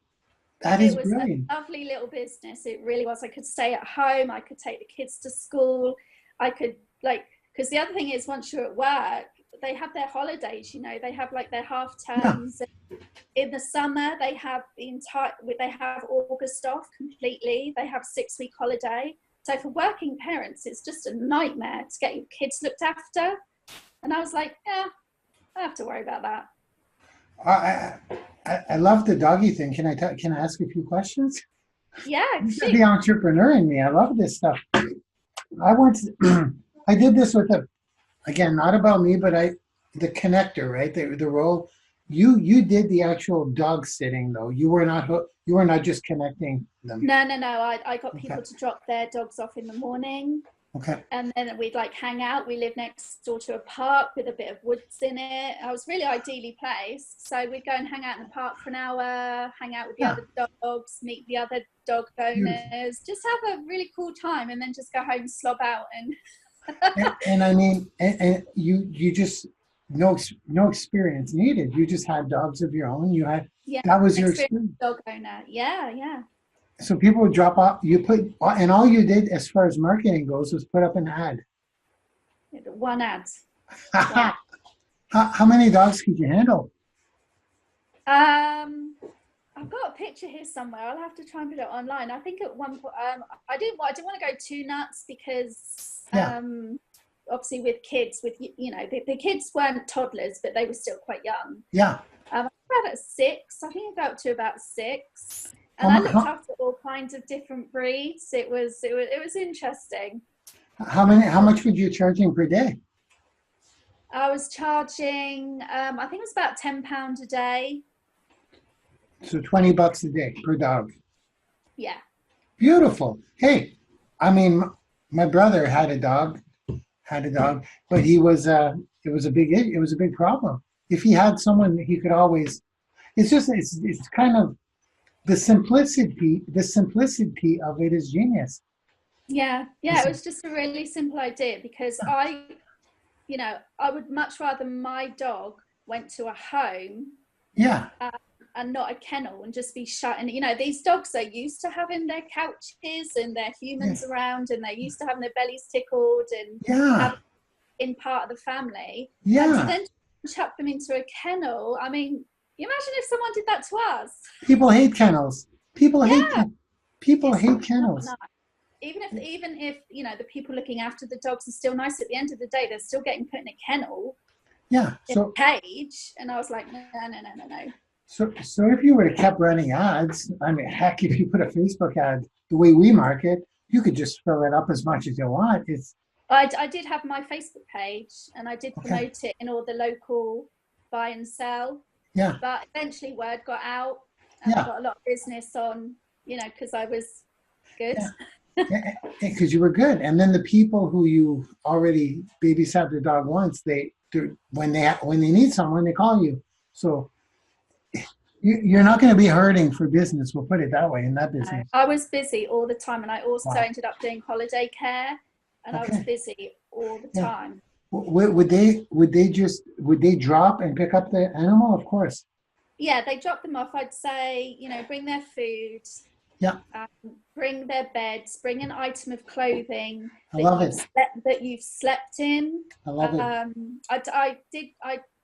That is brilliant. It was a lovely little business. It really was. I could stay at home. I could take the kids to school. I could, like, because the other thing is, once you're at work, they have their holidays, you know, they have like their half terms. Yeah. In the summer, they have August off completely. They have 6-week holiday. So for working parents, it's just a nightmare to get your kids looked after. And I was like, yeah, I don't have to worry about that. I love the doggy thing. Can I ask a few questions? Yeah. The entrepreneur in me. I love this stuff. I did this with again, not about me, but the connector, right? The role. You did the actual dog sitting though. You were not just connecting them. No. I got people to drop their dogs off in the morning. Okay. And then we'd like hang out. We live next door to a park with a bit of woods in it. I was really ideally placed. So we'd go and hang out in the park for an hour, hang out with the other dogs, meet the other dog owners, just have a really cool time, and then just go home, slob out. And I mean, and you just no experience needed. You just had dogs of your own. You had that was your experience. Dog owner, yeah. So people would drop off. And all you did as far as marketing goes was put up an ad. One ad. How many dogs could you handle? I've got a picture here somewhere. I'll have to try and put it online. I think at one point, I didn't want to go too nuts because, obviously with kids, you know, the kids weren't toddlers, but they were still quite young. Yeah. I was about 6. I think I got up to about 6, and I looked after all kinds of different breeds. It was interesting. How much were you charging per day? I was charging, I think it was about £10 a day. So $20 a day per dog. Yeah. Beautiful. Hey, I mean, my brother had a dog, but it was a big problem. If he had someone, he could always. It's kind of the simplicity of it is genius. Yeah. It was just a really simple idea because I would much rather my dog went to a home. Yeah. And not a kennel and just be shut. And you know, these dogs are used to having their couches and their humans around, and they're used to having their bellies tickled and in part of the family. Yeah. And to then chuck them into a kennel. I mean, you imagine if someone did that to us. People hate kennels. People hate kennels. Even if you know the people looking after the dogs are still nice, at the end of the day, they're still getting put in a kennel. Yeah. In a cage. And I was like, no. So if you were to kept running ads, I mean, heck, if you put a Facebook ad the way we market, you could just fill it up as much as you want. It's I did have my Facebook page and I did okay. promote it in all the local buy and sell, Yeah, but eventually word got out and I yeah, got a lot of business on, you know, because I was good. yeah. Because you were good, and then the people who you already babysat their dog once, when they need someone, they call you. So you're not going to be hurting for business. We'll put it that way in that business. I was busy all the time and I also Wow. ended up doing holiday care and I was Okay. busy all the Yeah. time. Would they drop and pick up the animal? Of course. Yeah, they dropped them off. I'd say, you know, bring their food, Yeah. bring their beds, bring an item of clothing I love it. that you've slept in. I love it.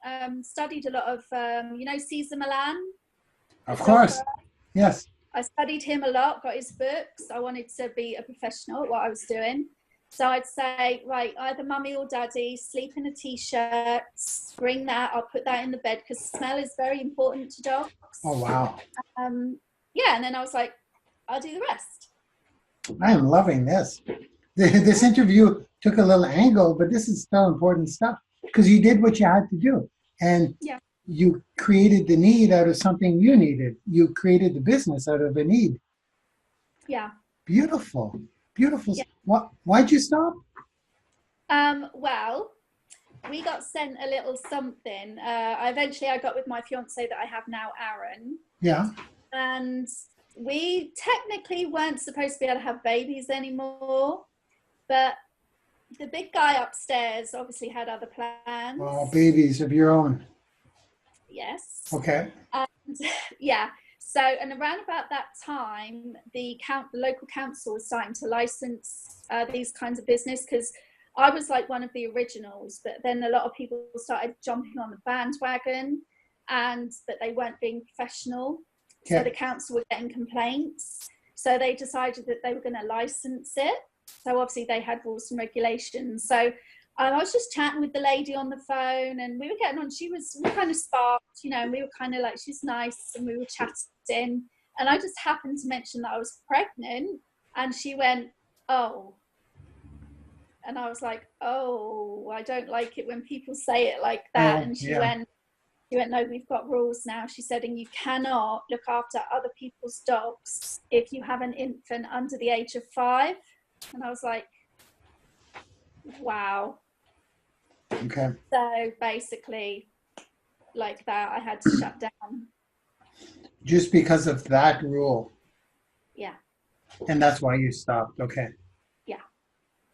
I studied a lot of, you know, Caesar Milan. Of course. Yes. I studied him a lot, got his books. I wanted to be a professional at what I was doing. So I'd say, right, either mummy or daddy, sleep in a t-shirt, bring that, I'll put that in the bed because smell is very important to dogs. Oh, wow. Yeah, and then I was like, I'll do the rest. I am loving this. This interview took a little angle, but this is still important stuff because you did what you had to do. And yeah. You created the need out of something you needed. You created the business out of a need. Yeah. Beautiful. Beautiful. Yeah. Why'd you stop? Well, we got sent a little something. Eventually I got with my fiance that I have now, Aaron. Yeah. And we technically weren't supposed to be able to have babies anymore, but the big guy upstairs obviously had other plans. Oh, babies of your own. Yes. Okay. And yeah. So, and around about that time, the local council was starting to license these kinds of business because I was like one of the originals, but then a lot of people started jumping on the bandwagon but they weren't being professional. Okay. So the council were getting complaints. So they decided that they were going to license it. So obviously they had rules and regulations. So I was just chatting with the lady on the phone and we were getting on. We kind of sparked, you know, and we were kind of like, she's nice, and we were chatting. And I just happened to mention that I was pregnant and she went, oh. And I was like, oh, I don't like it when people say it like that. And she went, no, we've got rules now. She said, and you cannot look after other people's dogs if you have an infant under the age of 5. And I was like, wow. Okay. So basically, like that, I had to shut down. Just because of that rule. Yeah. And that's why you stopped. Okay. Yeah.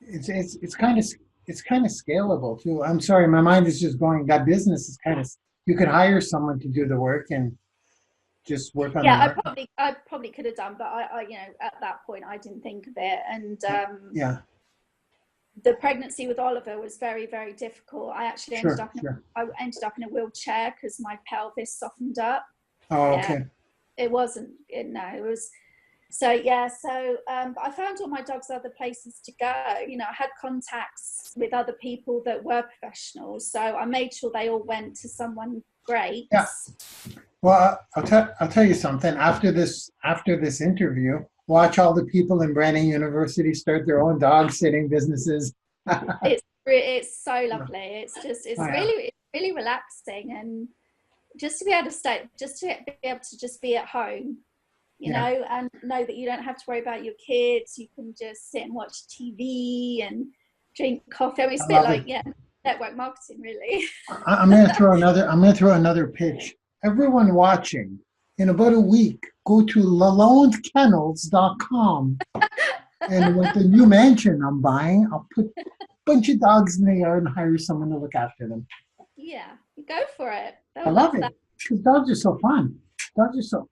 It's kind of scalable too. I'm sorry, my mind is just going. That business is kind of. You could hire someone to do the work and just work on. Yeah, I probably could have done, but I you know, at that point I didn't think of it, and yeah. The pregnancy with Oliver was very, very difficult. I actually ended up in a wheelchair because my pelvis softened up. Oh, okay. It wasn't. It was. So yeah. So I found all my dogs other places to go. You know, I had contacts with other people that were professionals, so I made sure they all went to someone great. Yeah. Well, I'll tell you something. After this interview, watch all the people in Branding University start their own dog sitting businesses. It's so lovely. It's really relaxing, and just to be able to just be at home, you know, and know that you don't have to worry about your kids. You can just sit and watch TV and drink coffee. I mean, it's a bit like network marketing, really. I'm going to throw another pitch. Everyone watching, in about a week, go to lalondekennels.com, and with the new mansion I'm buying, I'll put a bunch of dogs in the yard and hire someone to look after them. Yeah, go for it. I love it. Because dogs are so fun. They are so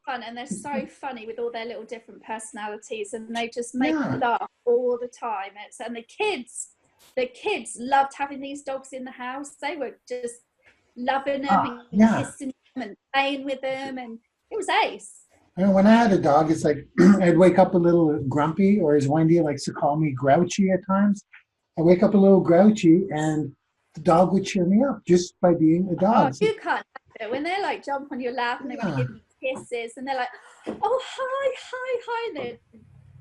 fun, and they're so funny with all their little different personalities, and they just make me laugh all the time. And the kids loved having these dogs in the house. They were just loving them and kissing them and playing with them, and it was ace. And when I had a dog, it's like I'd wake up a little grumpy, or as Wendy likes to call me, grouchy at times. I wake up a little grouchy, and the dog would cheer me up just by being a dog. Oh, you can't have it when they're like jump on your lap and they want to give you kisses and they're like, oh, hi, their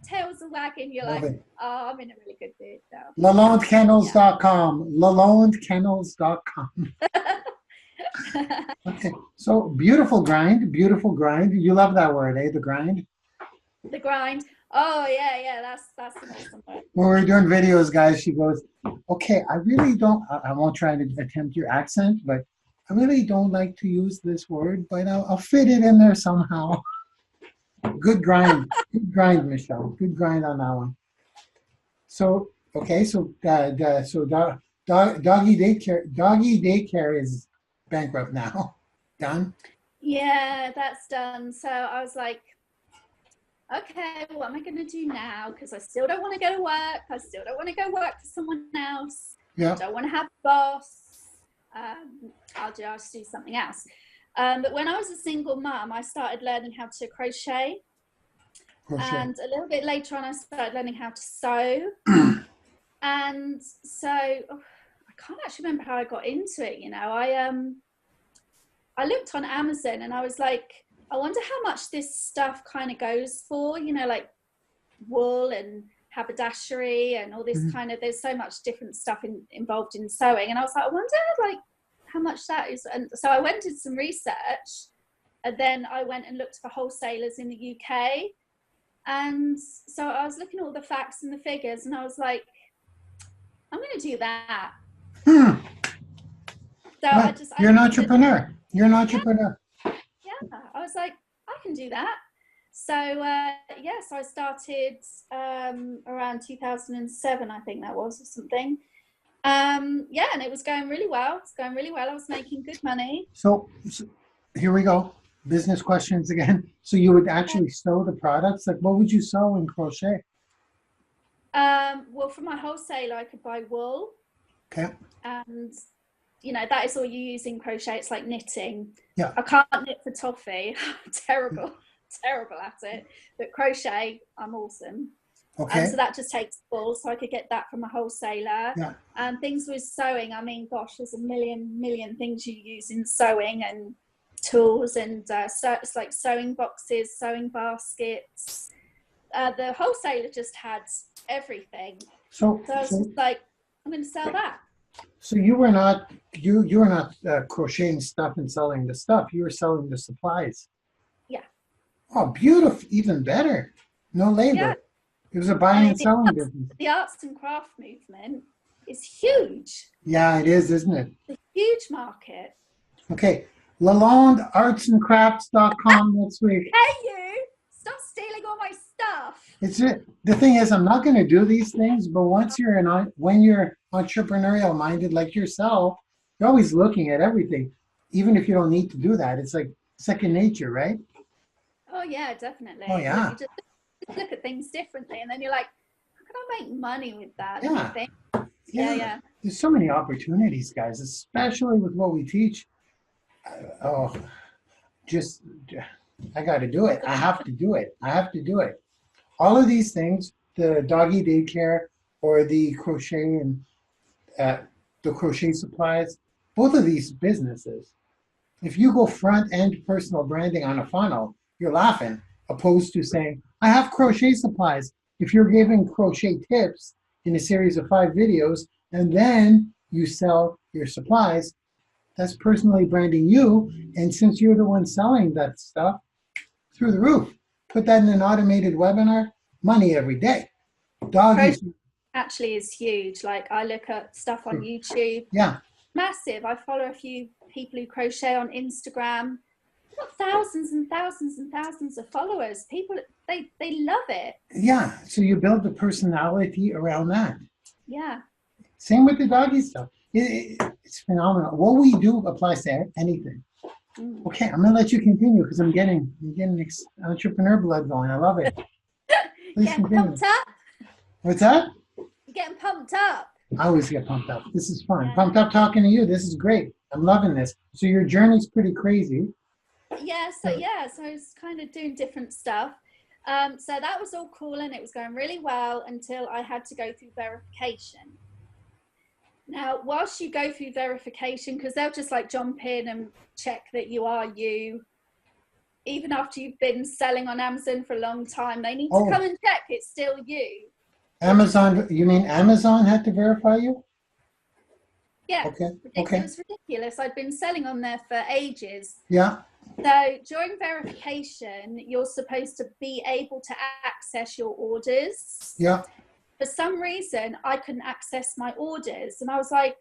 tails are wagging. You're like, oh, I'm in a really good mood now. LalondeKennels.com. LalondeKennels.com. Okay, so beautiful grind. You love that word, eh? The grind. The grind. Oh yeah, that's an awesome word. When we're doing videos, guys, she goes, okay, I really don't, I won't try to attempt your accent, but I really don't like to use this word, but I'll fit it in there somehow. Good grind. Good grind, Michelle. Good grind on that one. So, okay, so doggy daycare is bankrupt now. Done? Yeah, that's done. So I was like, okay, what am I going to do now? Because I still don't want to go to work. I still don't want to go work for someone else. Yeah. I don't want to have a boss. I'll just do something else. But when I was a single mum, I started learning how to crochet. And a little bit later on, I started learning how to sew. And so I can't actually remember how I got into it. You know, I looked on Amazon and I was like, I wonder how much this stuff kind of goes for, you know, like wool and haberdashery and all this kind of, there's so much different stuff involved in sewing. And I was like, I wonder like how much that is. And so I went and did some research and then I went and looked for wholesalers in the UK. And so I was looking at all the facts and the figures and I was like, I'm going to do that. So well, you're an entrepreneur. You're an entrepreneur. Yeah, I was like, I can do that. So so I started around 2007, I think that was, or something. And it was going really well. It's going really well. I was making good money. So here we go. Business questions again. So you would actually sew the products? Like what would you sew in crochet? Well, from my wholesaler, I could buy wool. Okay. And you know, that is all you use in crochet. It's like knitting. Yeah. I can't knit for toffee. Terrible at it. But crochet, I'm awesome. Okay. So that just takes wool. So I could get that from a wholesaler. Yeah. And things with sewing, I mean, gosh, there's a million things you use in sewing and tools and so it's like sewing boxes, sewing baskets. The wholesaler just had everything. So I was just like, I'm going to sell that. So you were not crocheting stuff and selling the stuff. You were selling the supplies. Yeah. Oh, beautiful! Even better. No labor. Yeah. It was a buying and selling business. The arts and craft movement is huge. Yeah, it is, isn't it? It's a huge market. Okay, LalondeArtsandCrafts.com next week. Hey, you! Stop stealing all my stuff. It's it. The thing is, I'm not going to do these things, but when you're entrepreneurial minded like yourself, you're always looking at everything, even if you don't need to do that. It's like second nature, right? Oh yeah, definitely. Oh yeah. You just look at things differently, and then you're like, how can I make money with that? Yeah. Yeah. There's so many opportunities, guys, especially with what we teach. I got to do it. I have to do it. All of these things, the doggy daycare or the crochet and the crochet supplies, both of these businesses, if you go front end personal branding on a funnel, you're laughing, opposed to saying, I have crochet supplies. If you're giving crochet tips in a series of 5 videos, and then you sell your supplies, that's personally branding you. And since you're the one selling that stuff, through the roof. Put that in an automated webinar, money every day. Crochet actually is huge. Like I look at stuff on YouTube. Yeah. Massive. I follow a few people who crochet on Instagram. They've got thousands and thousands and thousands of followers. People, they love it. Yeah. So you build the personality around that. Yeah. Same with the doggy stuff. It's phenomenal. What we do applies to anything. Okay, I'm gonna let you continue because I'm getting entrepreneur blood going. I love it. Please getting continue. Pumped up. What's that? You're getting pumped up. I always get pumped up. This is fun. Yeah. Pumped up talking to you. This is great. I'm loving this. So your journey's pretty crazy. Yeah. So I was kind of doing different stuff. So that was all cool and it was going really well until I had to go through verification. Now, whilst you go through verification, because they'll just like jump in and check that you are you, even after you've been selling on Amazon for a long time, they need to come and check it's still you. Amazon, you mean Amazon had to verify you? Yeah, Okay. It was ridiculous. I'd been selling on there for ages. Yeah. So during verification, you're supposed to be able to access your orders. Yeah. For some reason, I couldn't access my orders. And I was like,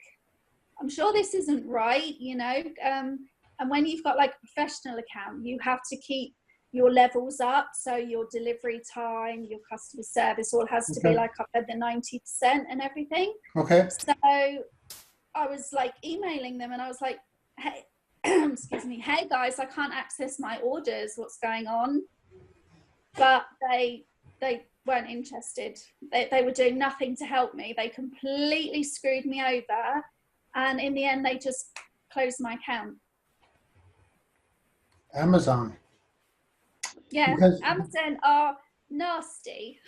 I'm sure this isn't right, you know. And when you've got like a professional account, you have to keep your levels up. So your delivery time, your customer service all has to be like up at the 90% and everything. Okay. So I was like emailing them and I was like, hey, excuse me, hey guys, I can't access my orders. What's going on? But they weren't interested. They were doing nothing to help me. They completely screwed me over. And in the end, they just closed my account. Amazon. Yeah, because Amazon are nasty.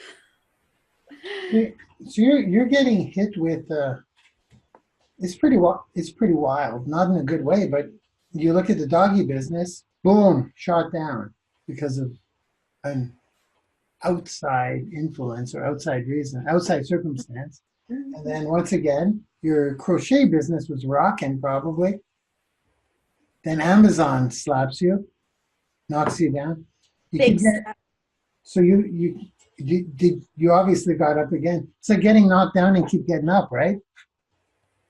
So you're getting hit with it's pretty wild, not in a good way, but you look at the doggy business, boom, shot down because of an outside influence or outside reason, outside circumstance. And then once again, your crochet business was rocking probably. Then Amazon slaps you, knocks you down. So you obviously got up again. It's like getting knocked down and keep getting up, right?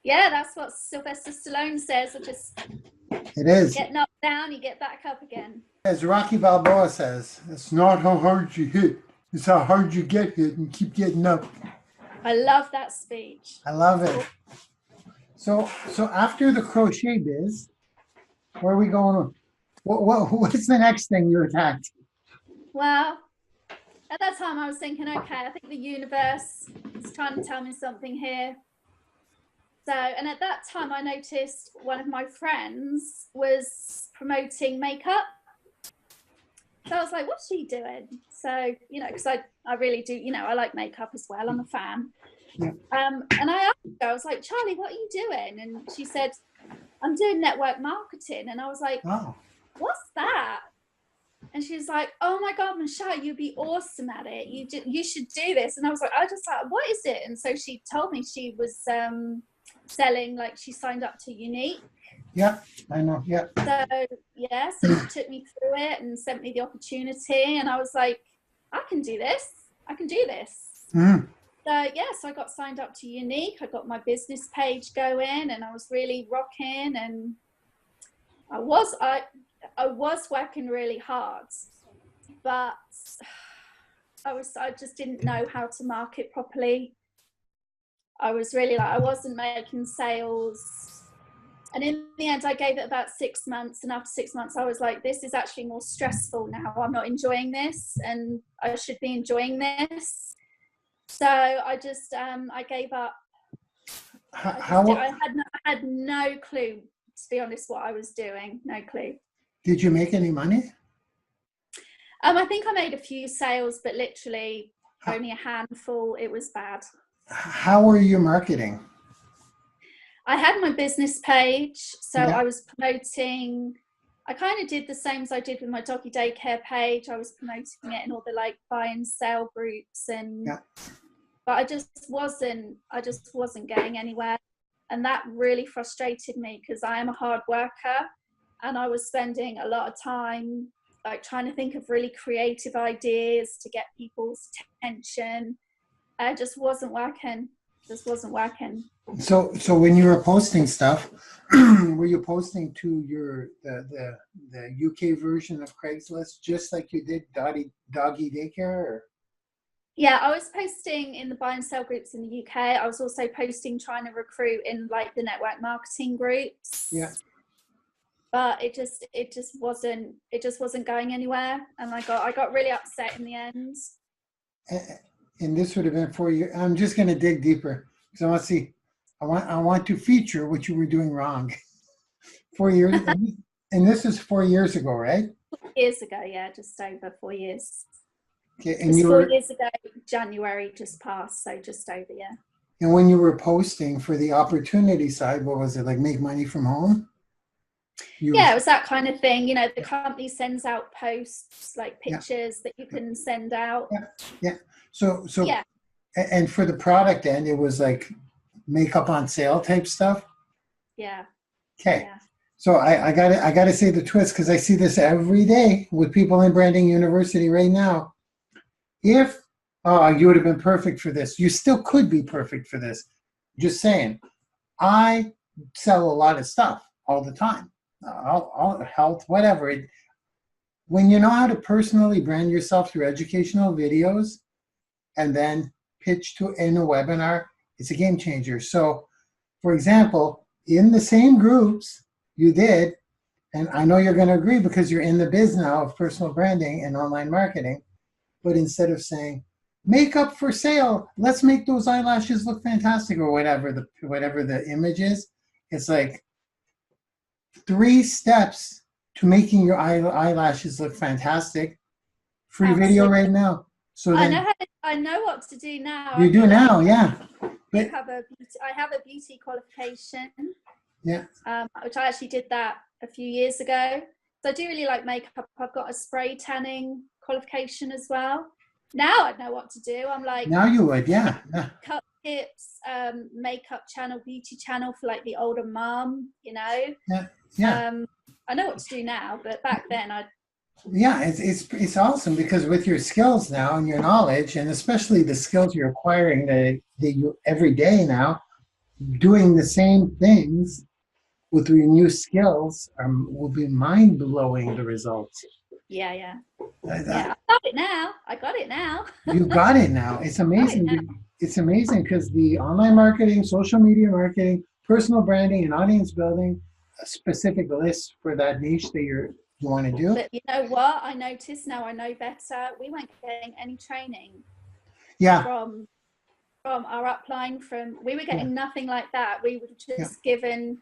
Yeah, that's what Sylvester Stallone says. It is. Get knocked down, you get back up again. As Rocky Balboa says, it's not how hard you hit, it's how hard you get hit and keep getting up. I love that speech. I love it. So after the crochet biz, where are we going? What's the next thing you attacked? Well, at that time I was thinking, okay, I think the universe is trying to tell me something here. So, and at that time I noticed one of my friends was promoting makeup. So I was like, what's she doing? So, you know, because I really do, you know, I like makeup as well. I'm a fan. Yeah. And I asked her, I was like, Charlie, what are you doing? And she said, I'm doing network marketing. And I was like, oh, what's that? And she was like, oh my God, Michelle, you'd be awesome at it. You should do this. And I was like, what is it? And so she told me she was selling, like she signed up to Unique. Yeah, I know. Yeah. So she took me through it and sent me the opportunity. And I was like, I can do this. Mm. So I got signed up to Unique. I got my business page going and I was really rocking. And I was working really hard, but I just didn't know how to market properly. I was really I wasn't making sales. And in the end, I gave it about 6 months. And after 6 months, I was like, this is actually more stressful now. I'm not enjoying this and I should be enjoying this. So I just, I gave up. I had no clue, to be honest, what I was doing. No clue. Did you make any money? I think I made a few sales, but literally only a handful. It was bad. How were you marketing? I had my business page, so yeah. I was promoting. I kind of did the same as I did with my doggy daycare page. I was promoting it in all the like buy and sell groups, but I just wasn't getting anywhere, and that really frustrated me because I am a hard worker, and I was spending a lot of time like trying to think of really creative ideas to get people's attention. It just wasn't working. So when you were posting stuff, were you posting to the UK version of Craigslist, just like you did doggy daycare? Or? Yeah, I was posting in the buy and sell groups in the UK. I was also posting trying to recruit in like the network marketing groups. Yeah. But it just wasn't going anywhere, and I got really upset in the end. And this would have been 4 years. I'm just going to dig deeper because I want to see. I want to feature what you were doing wrong. 4 years, and this is 4 years ago, right? 4 years ago, yeah, just over 4 years. Okay, and just 4 years ago, January just passed, so just over, yeah. And when you were posting for the opportunity side, what was it, like make money from home? Yeah, it was that kind of thing. You know, the company sends out posts, like Yeah, pictures that you can send out. yeah, yeah. So, Yeah, and for the product end, it was like makeup on sale type stuff. yeah, Okay. yeah. So I gotta say the twist, because I see this every day with people in Branding University right now. If you would have been perfect for this, you still could be perfect for this. Just saying, I sell a lot of stuff all the time, all health, whatever. When you know how to personally brand yourself through educational videos and then pitch to in a webinar, it's a game changer. So, for example, in the same groups you did, and I know you're going to agree because you're in the biz now of personal branding and online marketing, but instead of saying makeup for sale, let's make those eyelashes look fantastic, or whatever the image is, it's like 3 steps to making your eyelashes look fantastic. Free video Absolutely. right now. So then I know what to do now. you I do feel like now, yeah. But I have a beauty qualification, yeah, which I actually did that a few years ago. So I do really like makeup. I've got a spray tanning qualification as well. Now I know what to do. I'm like, now you would, yeah. cut tips, makeup channel, beauty channel for like the older mom, you know. Yeah. I know what to do now, but back then Yeah, it's awesome because with your skills now and your knowledge, and especially the skills you're acquiring that you every day now, doing the same things with your new skills will be mind blowing. The results. yeah. I, I got it now. I got it now. You got it now. It's amazing. It's amazing because the online marketing, social media marketing, personal branding, and audience building, a specific list for that niche that you want to do. But you know what? I noticed now I know better. We weren't getting any training Yeah. from our upline. We were getting nothing like that. We were just Yeah. given.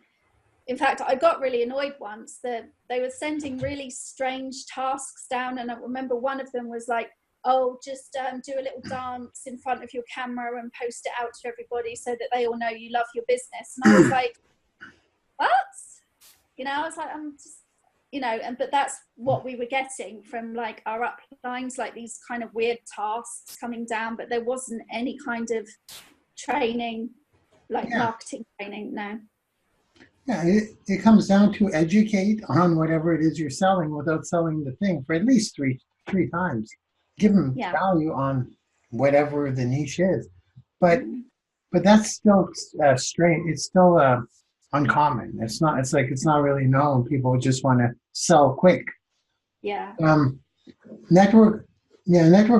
In fact, I got really annoyed once that they were sending really strange tasks down, and I remember one of them was like, "Oh, just do a little dance in front of your camera and post it out to everybody so that they all know you love your business." And I was like, "What?" You know, I was like, "I'm just." You know, but that's what we were getting from like our uplines, like these kind of weird tasks coming down, but there wasn't any kind of training, like marketing training, no. Yeah, it comes down to educate on whatever it is you're selling without selling the thing for at least three times. Give them value on whatever the niche is, but that's still strange. It's still uncommon. It's not. It's like it's not really known. People just want to sell quick. Yeah. Network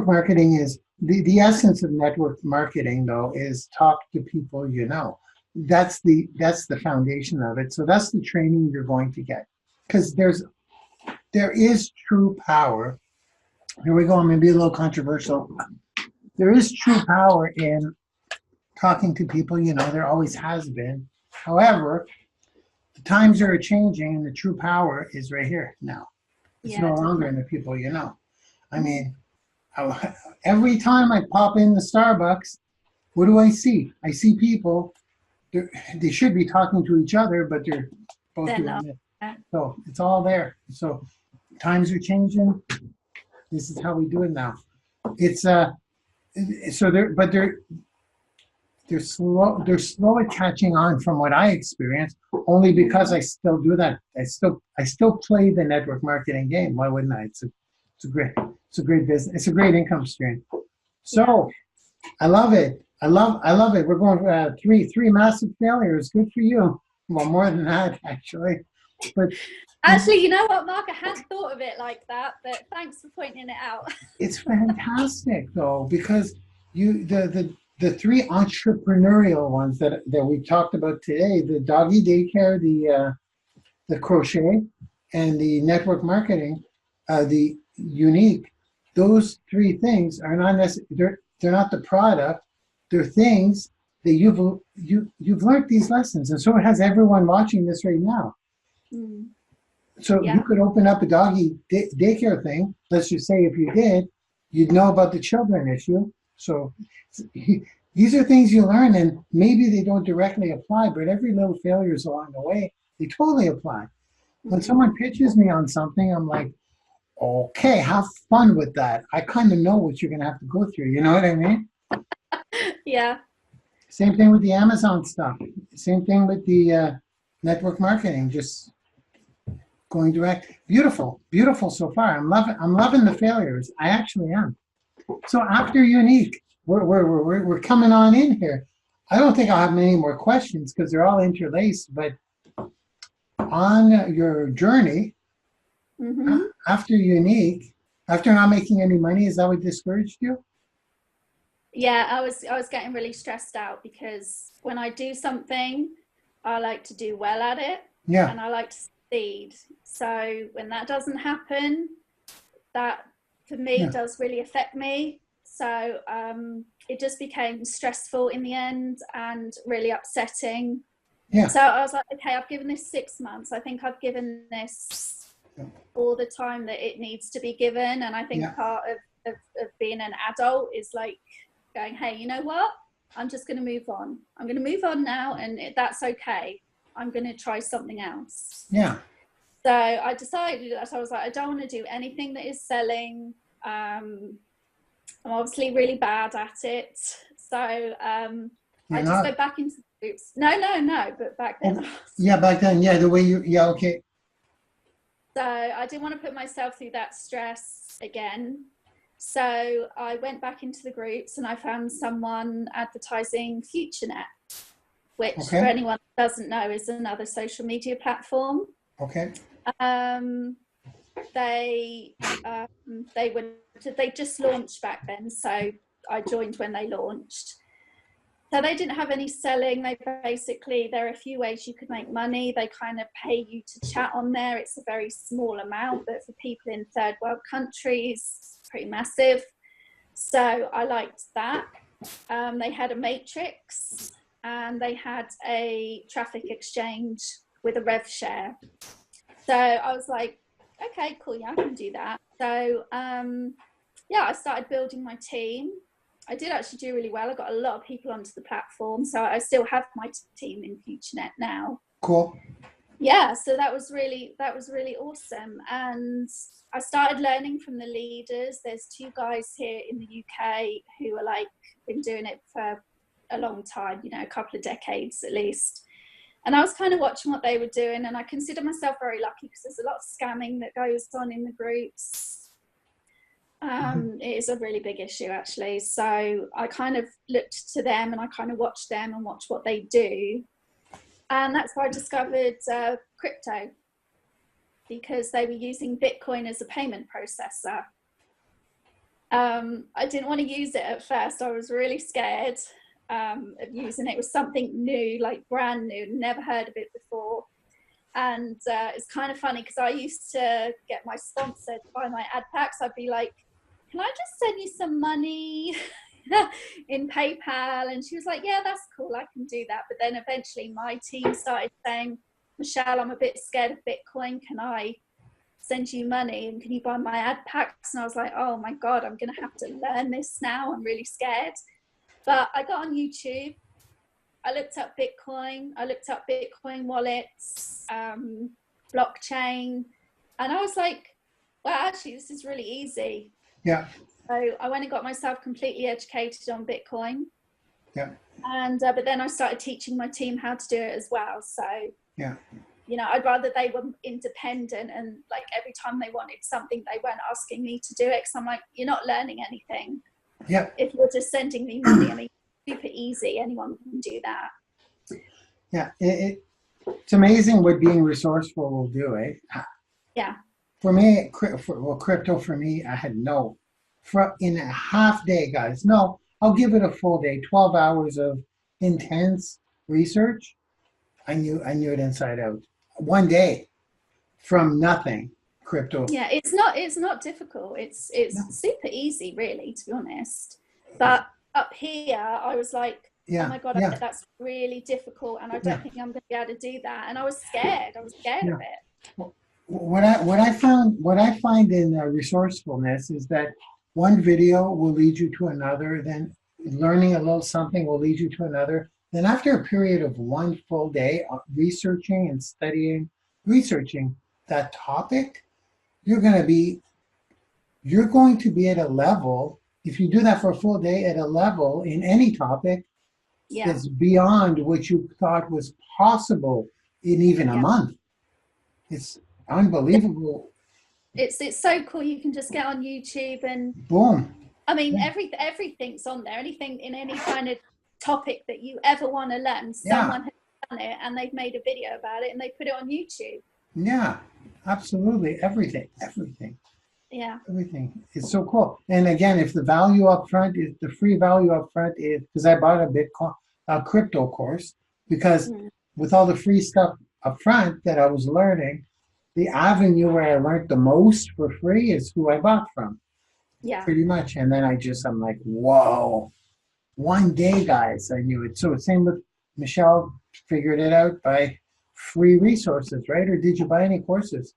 marketing is the essence of network marketing, though, is talk to people you know. That's the foundation of it. So that's the training you're going to get, because there is true power. Here we go. I'm going to be a little controversial. There is true power in talking to people you know. There always has been. However, the times are changing, and the true power is right here now. It's no longer in the people you know. I mean, every time I pop in the Starbucks, what do I see? I see people. They should be talking to each other, but they're both doing it. So it's all there. So times are changing. This is how we do it now. It's so they're slow at catching on from what I experienced, only because I still do that. I still play the network marketing game. Why wouldn't I? It's a great business. It's a great income stream. So I love it. I love it. We're going three massive failures. Good for you. Well, more than that, actually. But actually, you know what, Mark? I hadn't thought of it like that, but thanks for pointing it out. It's fantastic, though, because the 3 entrepreneurial ones that we talked about today, the doggy daycare, the crochet, and the network marketing, the unique, those 3 things are not necessarily, they're not the product. They're things that you've learned these lessons, and so has everyone watching this right now. So you could open up a doggy daycare thing. Let's just say if you did, you'd know about the children issue. So These are things you learn, and maybe they don't directly apply, but every little failures along the way, they totally apply. When someone pitches me on something, I'm like, okay, have fun with that. I kind of know what you're going to have to go through. You know what I mean? Yeah. Same thing with the Amazon stuff. Same thing with the network marketing. Just going direct. Beautiful, beautiful so far. I'm loving the failures. I actually am. So after Unique, we're coming on in here. I don't think I'll have many more questions because they're all interlaced. But on your journey, after Unique, after not making any money, is that what discouraged you? Yeah, I was getting really stressed out because when I do something, I like to do well at it. Yeah. And I like to succeed. So when that doesn't happen, that for me does really affect me. So it just became stressful in the end and really upsetting. Yeah. So I was like, okay, I've given this 6 months. I think I've given this all the time that it needs to be given. And I think part of being an adult is like going, hey, you know what? I'm just going to move on. I'm going to move on now, and that's okay. I'm going to try something else. Yeah. So I decided that I was like, I don't want to do anything that is selling. I'm obviously really bad at it. So I just go back into the groups. No, but back then. Yeah, back then. Yeah, the way okay. So I didn't want to put myself through that stress again. So I went back into the groups and I found someone advertising FutureNet, which for anyone who doesn't know is another social media platform. Okay. They just launched back then, so I joined when they launched. So they didn't have any selling. There are a few ways you could make money. They kind of pay you to chat on there. It's a very small amount, but for people in third world countries, pretty massive. So I liked that. They had a matrix and they had a traffic exchange with a rev share. So I was like, okay, cool, yeah, I can do that. So I started building my team. I did actually do really well. I got a lot of people onto the platform, so I still have my team in FutureNet now. Cool. Yeah, so that was really awesome. And I started learning from the leaders. There's 2 guys here in the UK who are been doing it for a long time, a couple of decades at least. And I was kind of watching what they were doing, and I consider myself very lucky because there's a lot of scamming that goes on in the groups. It is a really big issue, actually. So I kind of looked to them and I kind of watched them and watched what they do. And that's why I discovered crypto, because they were using Bitcoin as a payment processor. I didn't want to use it at first. I was really scared of using it. It was something new, brand new, never heard of it before. And it's kind of funny because I used to get my sponsor to buy my ad packs. I'd be like, can I just send you some money in PayPal? And she was like, yeah, that's cool, I can do that. But then eventually my team started saying, Michelle, I'm a bit scared of Bitcoin. Can I send you money and can you buy my ad packs? And I was like, oh my God, I'm going to have to learn this now. I'm really scared. But I got on YouTube. I looked up Bitcoin. I looked up Bitcoin wallets, blockchain. And I was like, well, actually, this is really easy. Yeah. So I went and got myself completely educated on Bitcoin. Yeah. And but then I started teaching my team how to do it as well. So yeah, I'd rather they were independent and every time they wanted something, they weren't asking me to do it. Because I'm like, you're not learning anything. Yeah. If you're just sending me money, I mean, super easy. Anyone can do that. Yeah, it's amazing what being resourceful will do, eh? Yeah. For me, crypto for me, I had in a half day, guys. No, I'll give it a full day, 12 hours of intense research. I knew it inside out. One day from nothing, crypto. Yeah, it's not difficult. It's super easy, really, to be honest. But up here, I was like, oh my God, that's really difficult, and I don't think I'm going to be able to do that. And I was scared. Of it. What I find in resourcefulness is that one video will lead you to another. Then learning a little something will lead you to another. Then after a period of one full day of researching and studying, researching that topic, you're going to be at a level, if you do that for a full day, at a level in any topic Yeah. that's beyond what you thought was possible in even a month. It's unbelievable. It's so cool. You can just get on YouTube and Boom. I mean, everything's on there. Anything in any kind of topic that you ever want to learn, someone has done it and they've made a video about it and they put it on YouTube. Yeah, absolutely. Everything. Yeah. Everything. It's so cool. And again, if the value up front is the free value up front is, because I bought a crypto course, because with all the free stuff up front that I was learning, the avenue where I learned the most for free is who I bought from. Yeah. Pretty much. And then I'm like, whoa, one day, guys, I knew it. So same with Michelle, figured it out by free resources, right? Or did you buy any courses?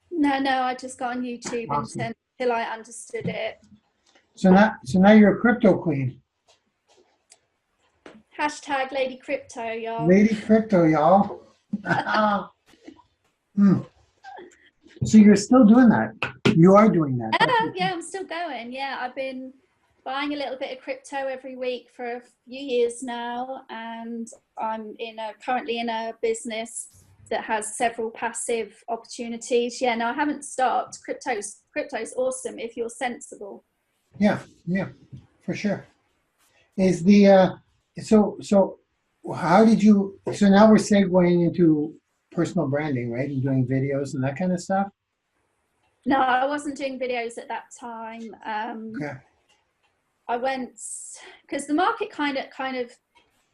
No, I just got on YouTube until I understood it. So now you're a crypto queen. Hashtag Lady Crypto, y'all. Lady Crypto, y'all. So you're still doing that. You are doing that. Yeah, I'm still going. Yeah, I've been buying a little bit of crypto every week for a few years now, and I'm currently in a business that has several passive opportunities. Yeah, no, I haven't stopped. Crypto's awesome if you're sensible. Yeah, for sure. Is the so how did you? So now we're segueing into personal branding, right? And doing videos and that kind of stuff. No, I wasn't doing videos at that time. Okay. I went because the market kind of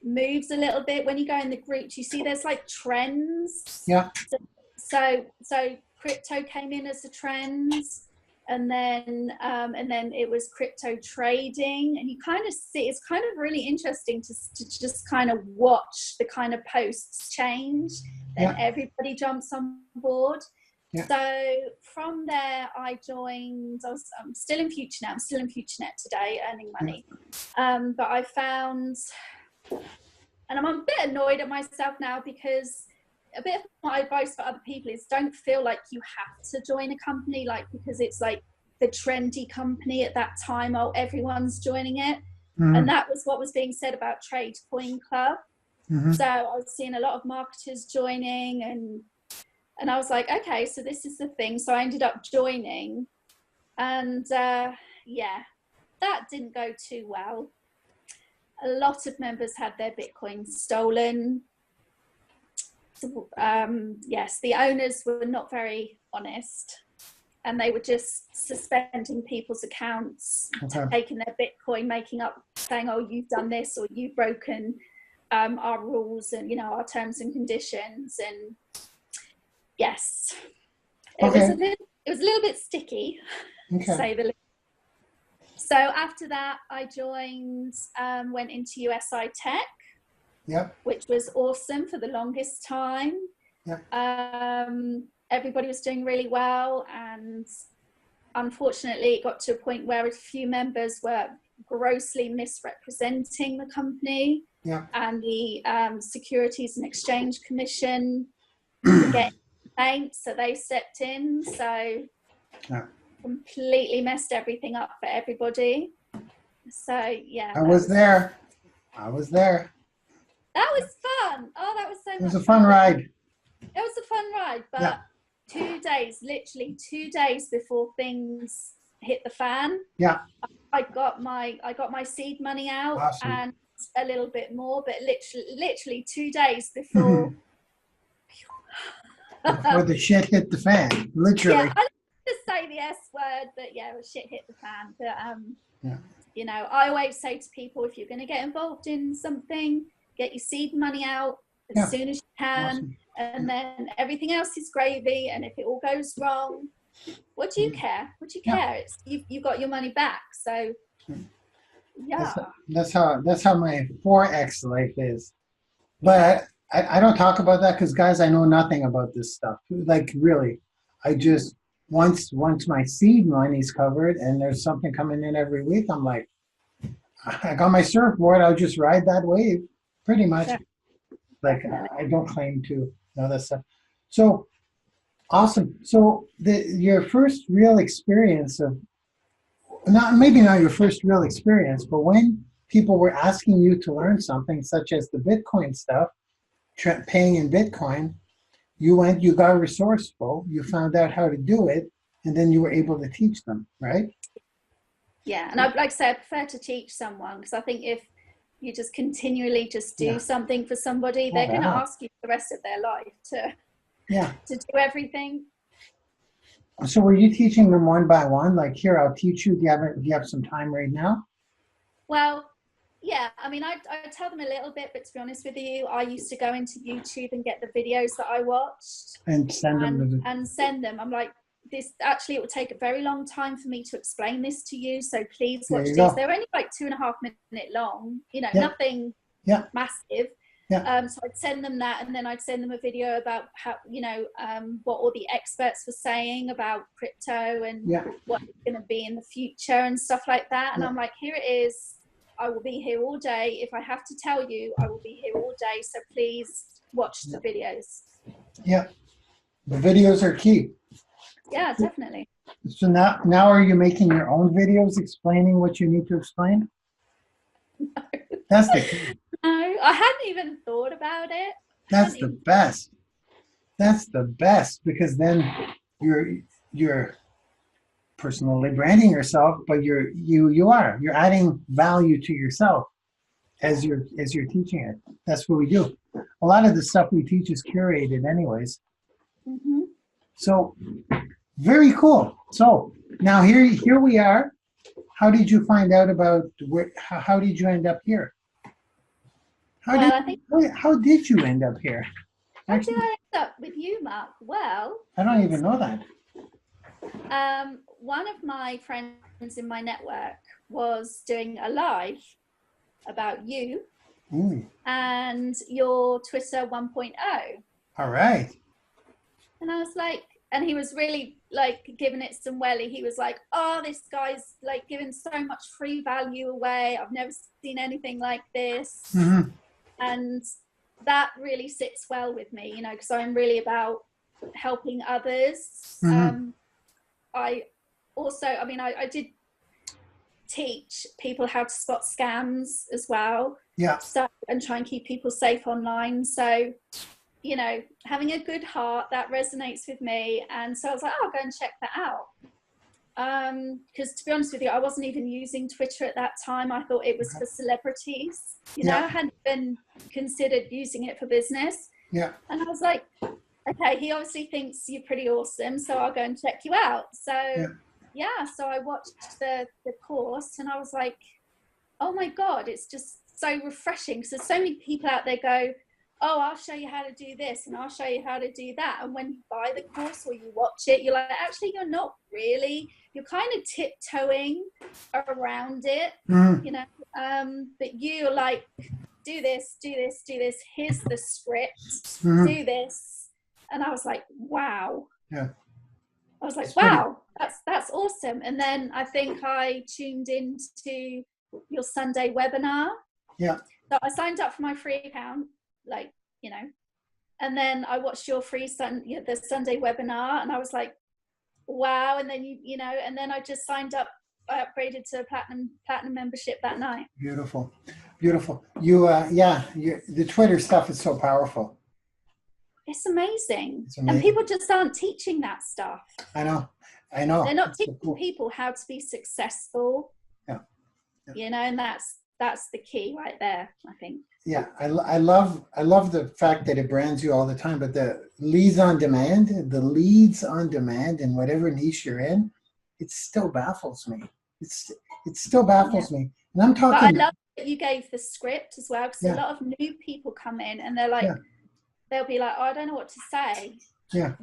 moves a little bit when you go in the groups. You see, there's like trends. Yeah. So crypto came in as a trend, and then it was crypto trading, and you kind of see it's kind of really interesting to just kind of watch the kind of posts change. Then everybody jumps on board. Yeah. So from there, I joined. I'm still in FutureNet. I'm still in FutureNet today, earning money. But I found, and I'm a bit annoyed at myself now because a bit of my advice for other people is don't feel like you have to join a company, like because it's like the trendy company at that time. Oh, everyone's joining it, and that was what was being said about Trade Coin Club. So I was seeing a lot of marketers joining, and I was like, okay, so this is the thing. So I ended up joining, and that didn't go too well. A lot of members had their Bitcoin stolen. So, yes, the owners were not very honest, and they were just suspending people's accounts, taking their Bitcoin, saying, oh, you've done this, or you've broken our rules and, our terms and conditions. And yes, it was a little bit sticky, to say the least. So after that, I joined, went into USI Tech, which was awesome for the longest time. Everybody was doing really well, and unfortunately, it got to a point where a few members were grossly misrepresenting the company, and the Securities and Exchange Commission were getting complaints, so they stepped in. So completely messed everything up for everybody. So yeah, I was there. That was fun. Oh, that was so much fun. It was a fun ride. It was a fun ride, but 2 days, literally 2 days before things hit the fan, I got my seed money out, and a little bit more, but literally 2 days before before the shit hit the fan, literally. I just say the S word, but shit hit the fan. But I always say to people, if you're going to get involved in something, get your seed money out as soon as you can, and then everything else is gravy. And if it all goes wrong, what do you care? Care? It's you've got your money back. So that's how my Forex life is. But I don't talk about that because, guys, I know nothing about this stuff. Like, really, I just once my seed money's covered and there's something coming in every week, I'm like, I got my surfboard. I'll just ride that wave, pretty much. Yeah, Like definitely. I don't claim to know that stuff. So awesome. So your first real experience of not maybe not your first real experience, but when people were asking you to learn something such as the Bitcoin stuff, paying in Bitcoin, you went, you got resourceful, you found out how to do it, and then you were able to teach them, right? Yeah, and I'd like to say I prefer to teach someone, because I think if you just continually just do Yeah. something for somebody, Oh, they're going to wow. ask you for the rest of their life Yeah. to do everything. So were you teaching them one by one? Like, here, I'll teach you. Do you have some time right now? Well, yeah, I mean, I tell them a little bit, but to be honest with you, I used to go into YouTube and get the videos that I watched And send them and send them. I'm like, this actually, it would take a very long time for me to explain this to you, so please there watch you these. go. They're only like 2.5 minute long, Yeah. nothing Yeah. massive. Yeah. So I'd send them that, and then I'd send them a video about how, what all the experts were saying about crypto and Yeah. what it's going to be in the future and stuff like that. And Yeah. I'm like, here it is. I will be here all day. If I have to tell you, I will be here all day. So please watch the videos. Yeah. The videos are key. Yeah, definitely. So now are you making your own videos explaining what you need to explain? That's the key. No, I hadn't even thought about it. That's the best. That's the best, because then you're personally branding yourself, but you're adding value to yourself as you're teaching it. That's what we do. A lot of the stuff we teach is curated anyways. Mm-hmm. So very cool. So now here we are. How did you find out about how did you end up here? How did you end up here? How did I end up with you, Mark? Well, I don't even know that. One of my friends in my network was doing a live about you and your Twitter 1.0. All right. And I was like, and he was really like giving it some welly. He was like, oh, this guy's like giving so much free value away. I've never seen anything like this. Mm-hmm. And that really sits well with me, because I'm really about helping others. Mm-hmm. I did teach people how to spot scams as well. Yeah. So, and try and keep people safe online. So, having a good heart, that resonates with me. And so I was like, oh, I'll go and check that out. Because to be honest with you, I wasn't even using Twitter at that time. I thought it was for celebrities. I hadn't even considered using it for business. Yeah. And I was like, okay, he obviously thinks you're pretty awesome, so I'll go and check you out. So so I watched the course, and I was like, oh my God, it's just so refreshing. So many people out there go, oh, I'll show you how to do this, and I'll show you how to do that. And when you buy the course or you watch it, you're like, actually, you're not really. You're kind of tiptoeing around it, but you're like, do this, do this, do this. Here's the script, do this. And I was like, wow. Yeah. I was like, wow, that's awesome. And then I think I tuned into your Sunday webinar. Yeah. So I signed up for my free account, and then I watched your the Sunday webinar, and I was like, wow. And then and then I just signed up. I upgraded to a platinum membership that night. Beautiful. The Twitter stuff is so powerful. It's amazing. And people just aren't teaching that stuff. I know. They're not teaching people how to be successful. Yeah. And that's the key right there, I think. Yeah, I love the fact that it brands you all the time, but the leads on demand in whatever niche you're in, it still baffles me. It still baffles me. And I'm talking. But I love that you gave the script as well, because a lot of new people come in and they're like, they'll be like, oh, I don't know what to say. Yeah,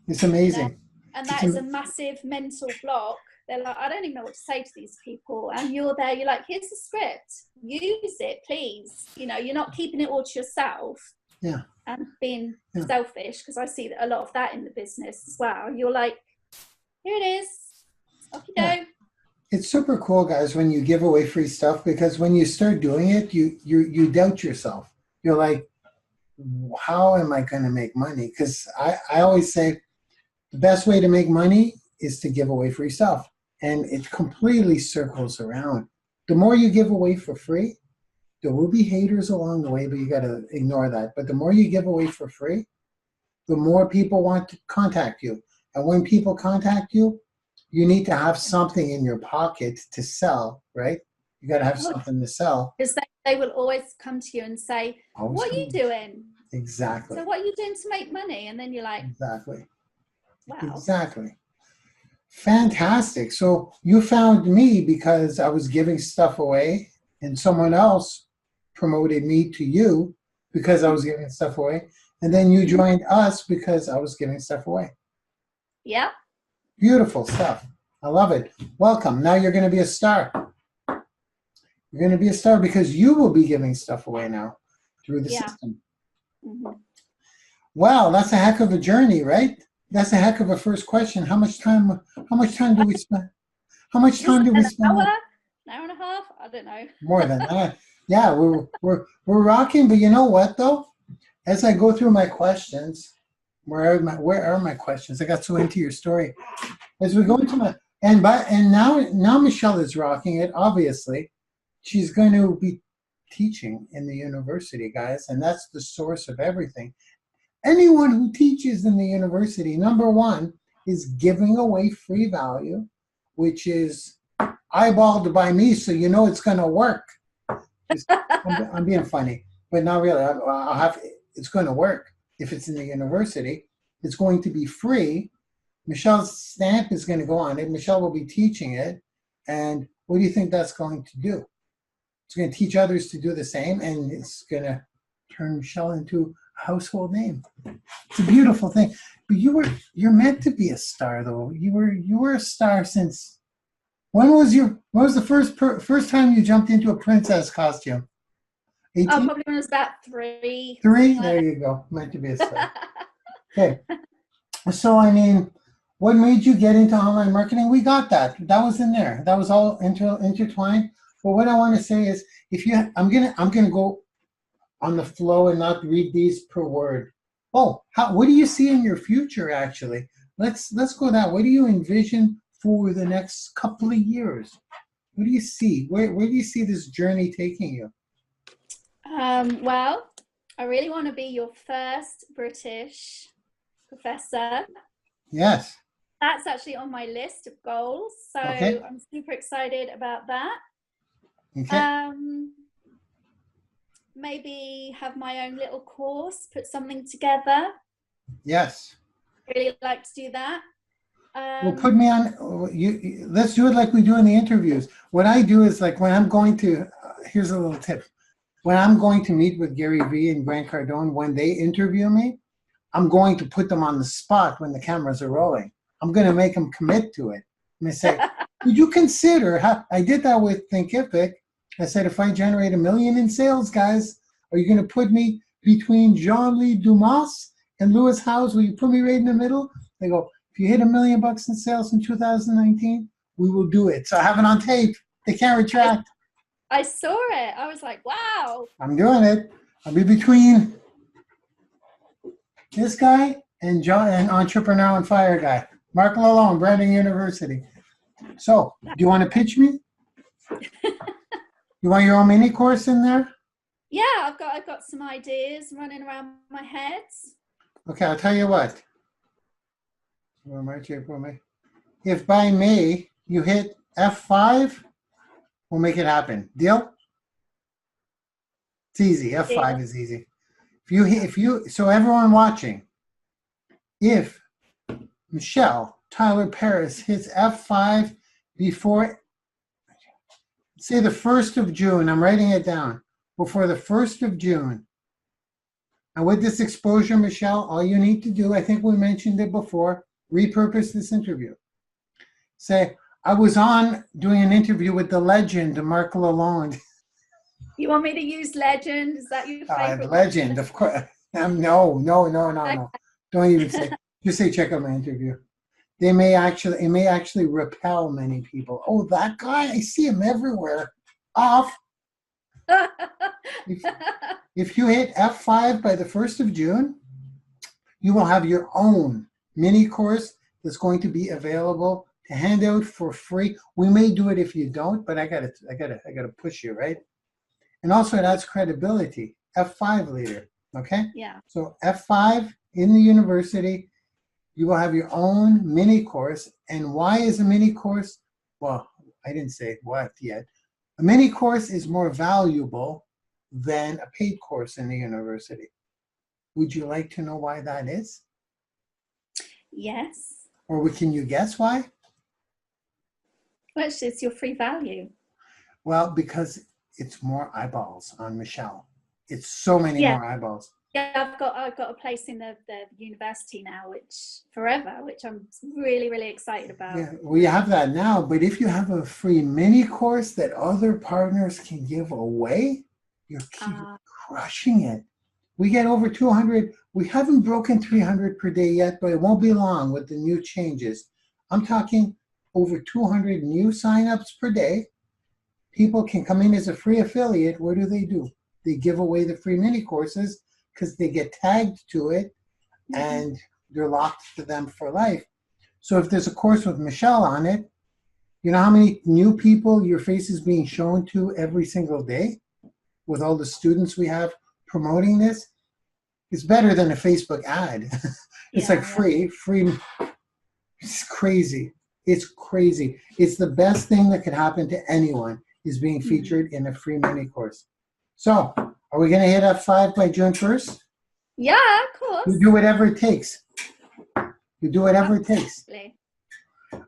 it's amazing. And that is a massive mental block. They're like, I don't even know what to say to these people. And you're there, you're like, here's the script. Use it, please. You're not keeping it all to yourself. Yeah. And being selfish, because I see a lot of that in the business as well. You're like, here it is. Off you go. It's super cool, guys, when you give away free stuff, because when you start doing it, you doubt yourself. You're like, how am I going to make money? Because I always say the best way to make money is to give away free stuff. And it completely circles around. The more you give away for free, there will be haters along the way, but you got to ignore that. But the more you give away for free, the more people want to contact you. And when people contact you, you need to have something in your pocket to sell, right? You got to have something to sell. Because they will always come to you and say, what are you doing? Exactly. So what are you doing to make money? And then you're like, exactly. Wow. Exactly. Fantastic. So you found me because I was giving stuff away, and someone else promoted me to you because I was giving stuff away. And then you joined us because I was giving stuff away. Yeah. Beautiful stuff. I love it. Welcome. Now you're going to be a star. You're going to be a star because you will be giving stuff away now through the system. Mm-hmm. Wow, that's a heck of a journey, right? That's a heck of a first question. How much time do we spend? How much time do we spend? An hour and a half? I don't know. More than that. Yeah, we're rocking. But you know what though? As I go through my questions, where are my questions? I got so into your story. As we go into my and now Michelle is rocking it. Obviously, she's going to be teaching in the university, guys, and that's the source of everything. Anyone who teaches in the university, number one, is giving away free value, which is eyeballed by me, so you know it's going to work. I'm being funny, but not really. It's going to work. If it's in the university, it's going to be free. Michelle's stamp is going to go on it. Michelle will be teaching it. And what do you think that's going to do? It's going to teach others to do the same, and it's going to turn Michelle into a household name. It's a beautiful thing. But you're meant to be a star, though. You were a star since. When was the first time you jumped into a princess costume? 18? Oh, probably when I was about 3. 3? There you go. Meant to be a star. Okay. So, I mean, what made you get into online marketing? We got that. That was in there. That was all intertwined. But what I want to say is, I'm gonna go on the flow and not read these per word. Oh, what do you see in your future? Actually, let's go that. What do you envision for the next couple of years? What do you see? Where do you see this journey taking you? Well, I really want to be your first British professor. Yes. That's actually on my list of goals. So okay. I'm super excited about that. Okay. Maybe have my own little course, put something together. Yes. Really like to do that. Well, put me on. Let's do it like we do in the interviews. What I do is like when I'm going to. Here's a little tip. When I'm going to meet with Gary Vee and Grant Cardone, when they interview me, I'm going to put them on the spot when the cameras are rolling. I'm going to make them commit to it. And I say, would you consider? I did that with Thinkific. I said, if I generate $1 million in sales, guys, are you going to put me between Jean-Louis Dumas and Lewis Howes? Will you put me right in the middle? They go, if you hit $1 million in sales in 2019, we will do it. So I have it on tape. They can't retract. I saw it. I was like, wow. I'm doing it. I'll be between this guy and Entrepreneurial and Fire guy. Marc Lalonde, Branding YOUniversity. So, do you want to pitch me? You want your own mini course in there? Yeah, I've got some ideas running around my head. Okay, I'll tell you what. If by May you hit F5, we'll make it happen. Deal? It's easy. F5 is easy. So everyone watching, if Michelle Tyler Paris hits F5 before, say the 1st of June, I'm writing it down, before the 1st of June. And with this exposure, Michelle, all you need to do, I think we mentioned it before, repurpose this interview. Say, I was on doing an interview with the legend, Marc Lalonde. You want me to use legend? Is that your favorite? Legend, of course. No. Don't even say. Just say check out my interview. it may actually repel many people. Oh, that guy, I see him everywhere. Off. If you hit F5 by the 1st of June, you will have your own mini course that's going to be available to hand out for free. We may do it if you don't, but I gotta push you, right? And also it adds credibility. F5 leader, okay? Yeah. So F5 in the university, you will have your own mini course. And why is a mini course? Well, I didn't say what yet. A mini course is more valuable than a paid course in the university. Would you like to know why that is? Yes. Or can you guess why? Well, it's your free value. Well, because it's more eyeballs on Michelle. It's so many more eyeballs. Yeah, I've got a place in the university now, which I'm really, really excited about. Yeah, we have that now, but if you have a free mini course that other partners can give away, you're crushing it. We get over 200. We haven't broken 300 per day yet, but it won't be long with the new changes. I'm talking over 200 new signups per day. People can come in as a free affiliate. What do? They give away the free mini courses because they get tagged to it and they're locked to them for life. So if there's a course with Michelle on it, you know how many new people your face is being shown to every single day with all the students we have promoting this? It's better than a Facebook ad. It's like free. It's crazy. It's crazy. It's the best thing that could happen to anyone is being featured in a free mini course. So, are we going to hit F5 by June 1st? Yeah, of course. You do whatever it takes. You do whatever it takes.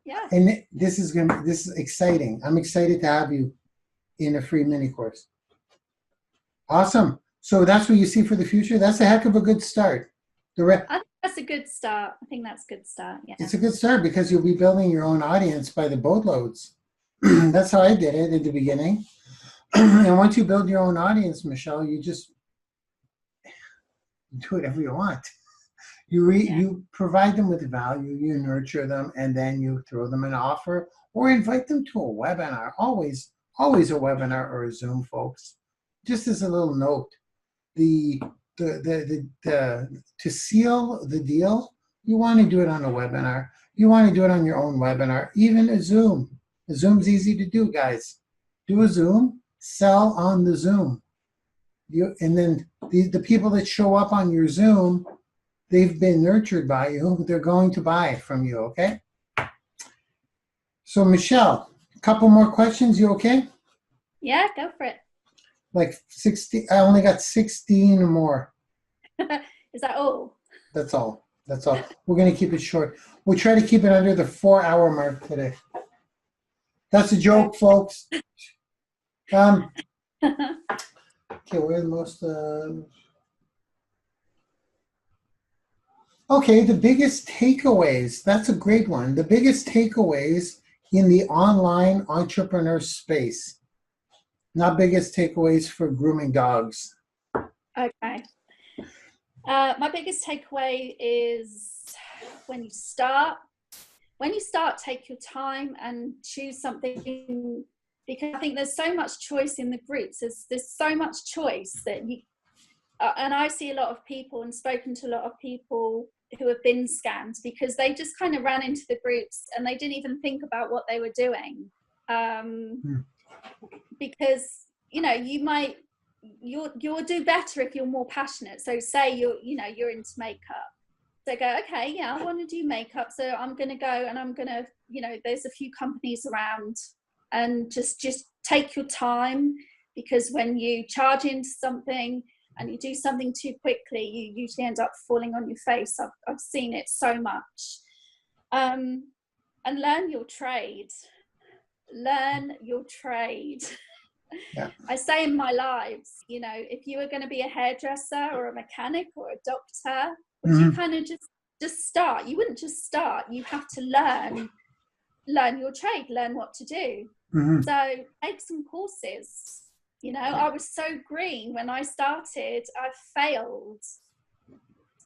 Yeah. And this is exciting. I'm excited to have you in a free mini course. Awesome. So that's what you see for the future. That's a heck of a good start. I think that's a good start. Yeah. It's a good start because you'll be building your own audience by the boatloads. That's how I did it in the beginning. And once you build your own audience, Michelle, you just do whatever you want. You provide them with value, you nurture them, and then you throw them an offer or invite them to a webinar. Always a webinar or a Zoom, folks. Just as a little note, to seal the deal, you want to do it on a webinar. You want to do it on your own webinar, even a Zoom. A Zoom's easy to do, guys. Do a Zoom, sell on the Zoom. And then the people that show up on your Zoom, they've been nurtured by you. They're going to buy from you, okay? So, Michelle, a couple more questions. You okay? Yeah, go for it. Like 60. I only got 16 more. Is that all? That's all. We're going to keep it short. We'll try to keep it under the 4-hour mark today. That's a joke, folks. Okay, where the most... Okay, the biggest takeaways. That's a great one. The biggest takeaways in the online entrepreneur space. Not biggest takeaways for grooming dogs. Okay. My biggest takeaway is when you start, take your time and choose something, because I think there's so much choice in the groups. There's so much choice that you, and I see a lot of people and spoken to a lot of people who have been scammed because they just kind of ran into the groups and they didn't even think about what they were doing. Because, you know, you'll do better if you're more passionate. So say you're into makeup. So go, okay, yeah, I want to do makeup. So I'm going to go and I'm going to, there's a few companies around, and just take your time, because when you charge into something and you do something too quickly, you usually end up falling on your face. I've seen it so much. And learn your trade. Learn your trade. Yeah. I say in my lives, if you were going to be a hairdresser or a mechanic or a doctor, would you kind of just start? You wouldn't just start. You have to learn your trade, learn what to do. So take some courses. I was so green when I started. I failed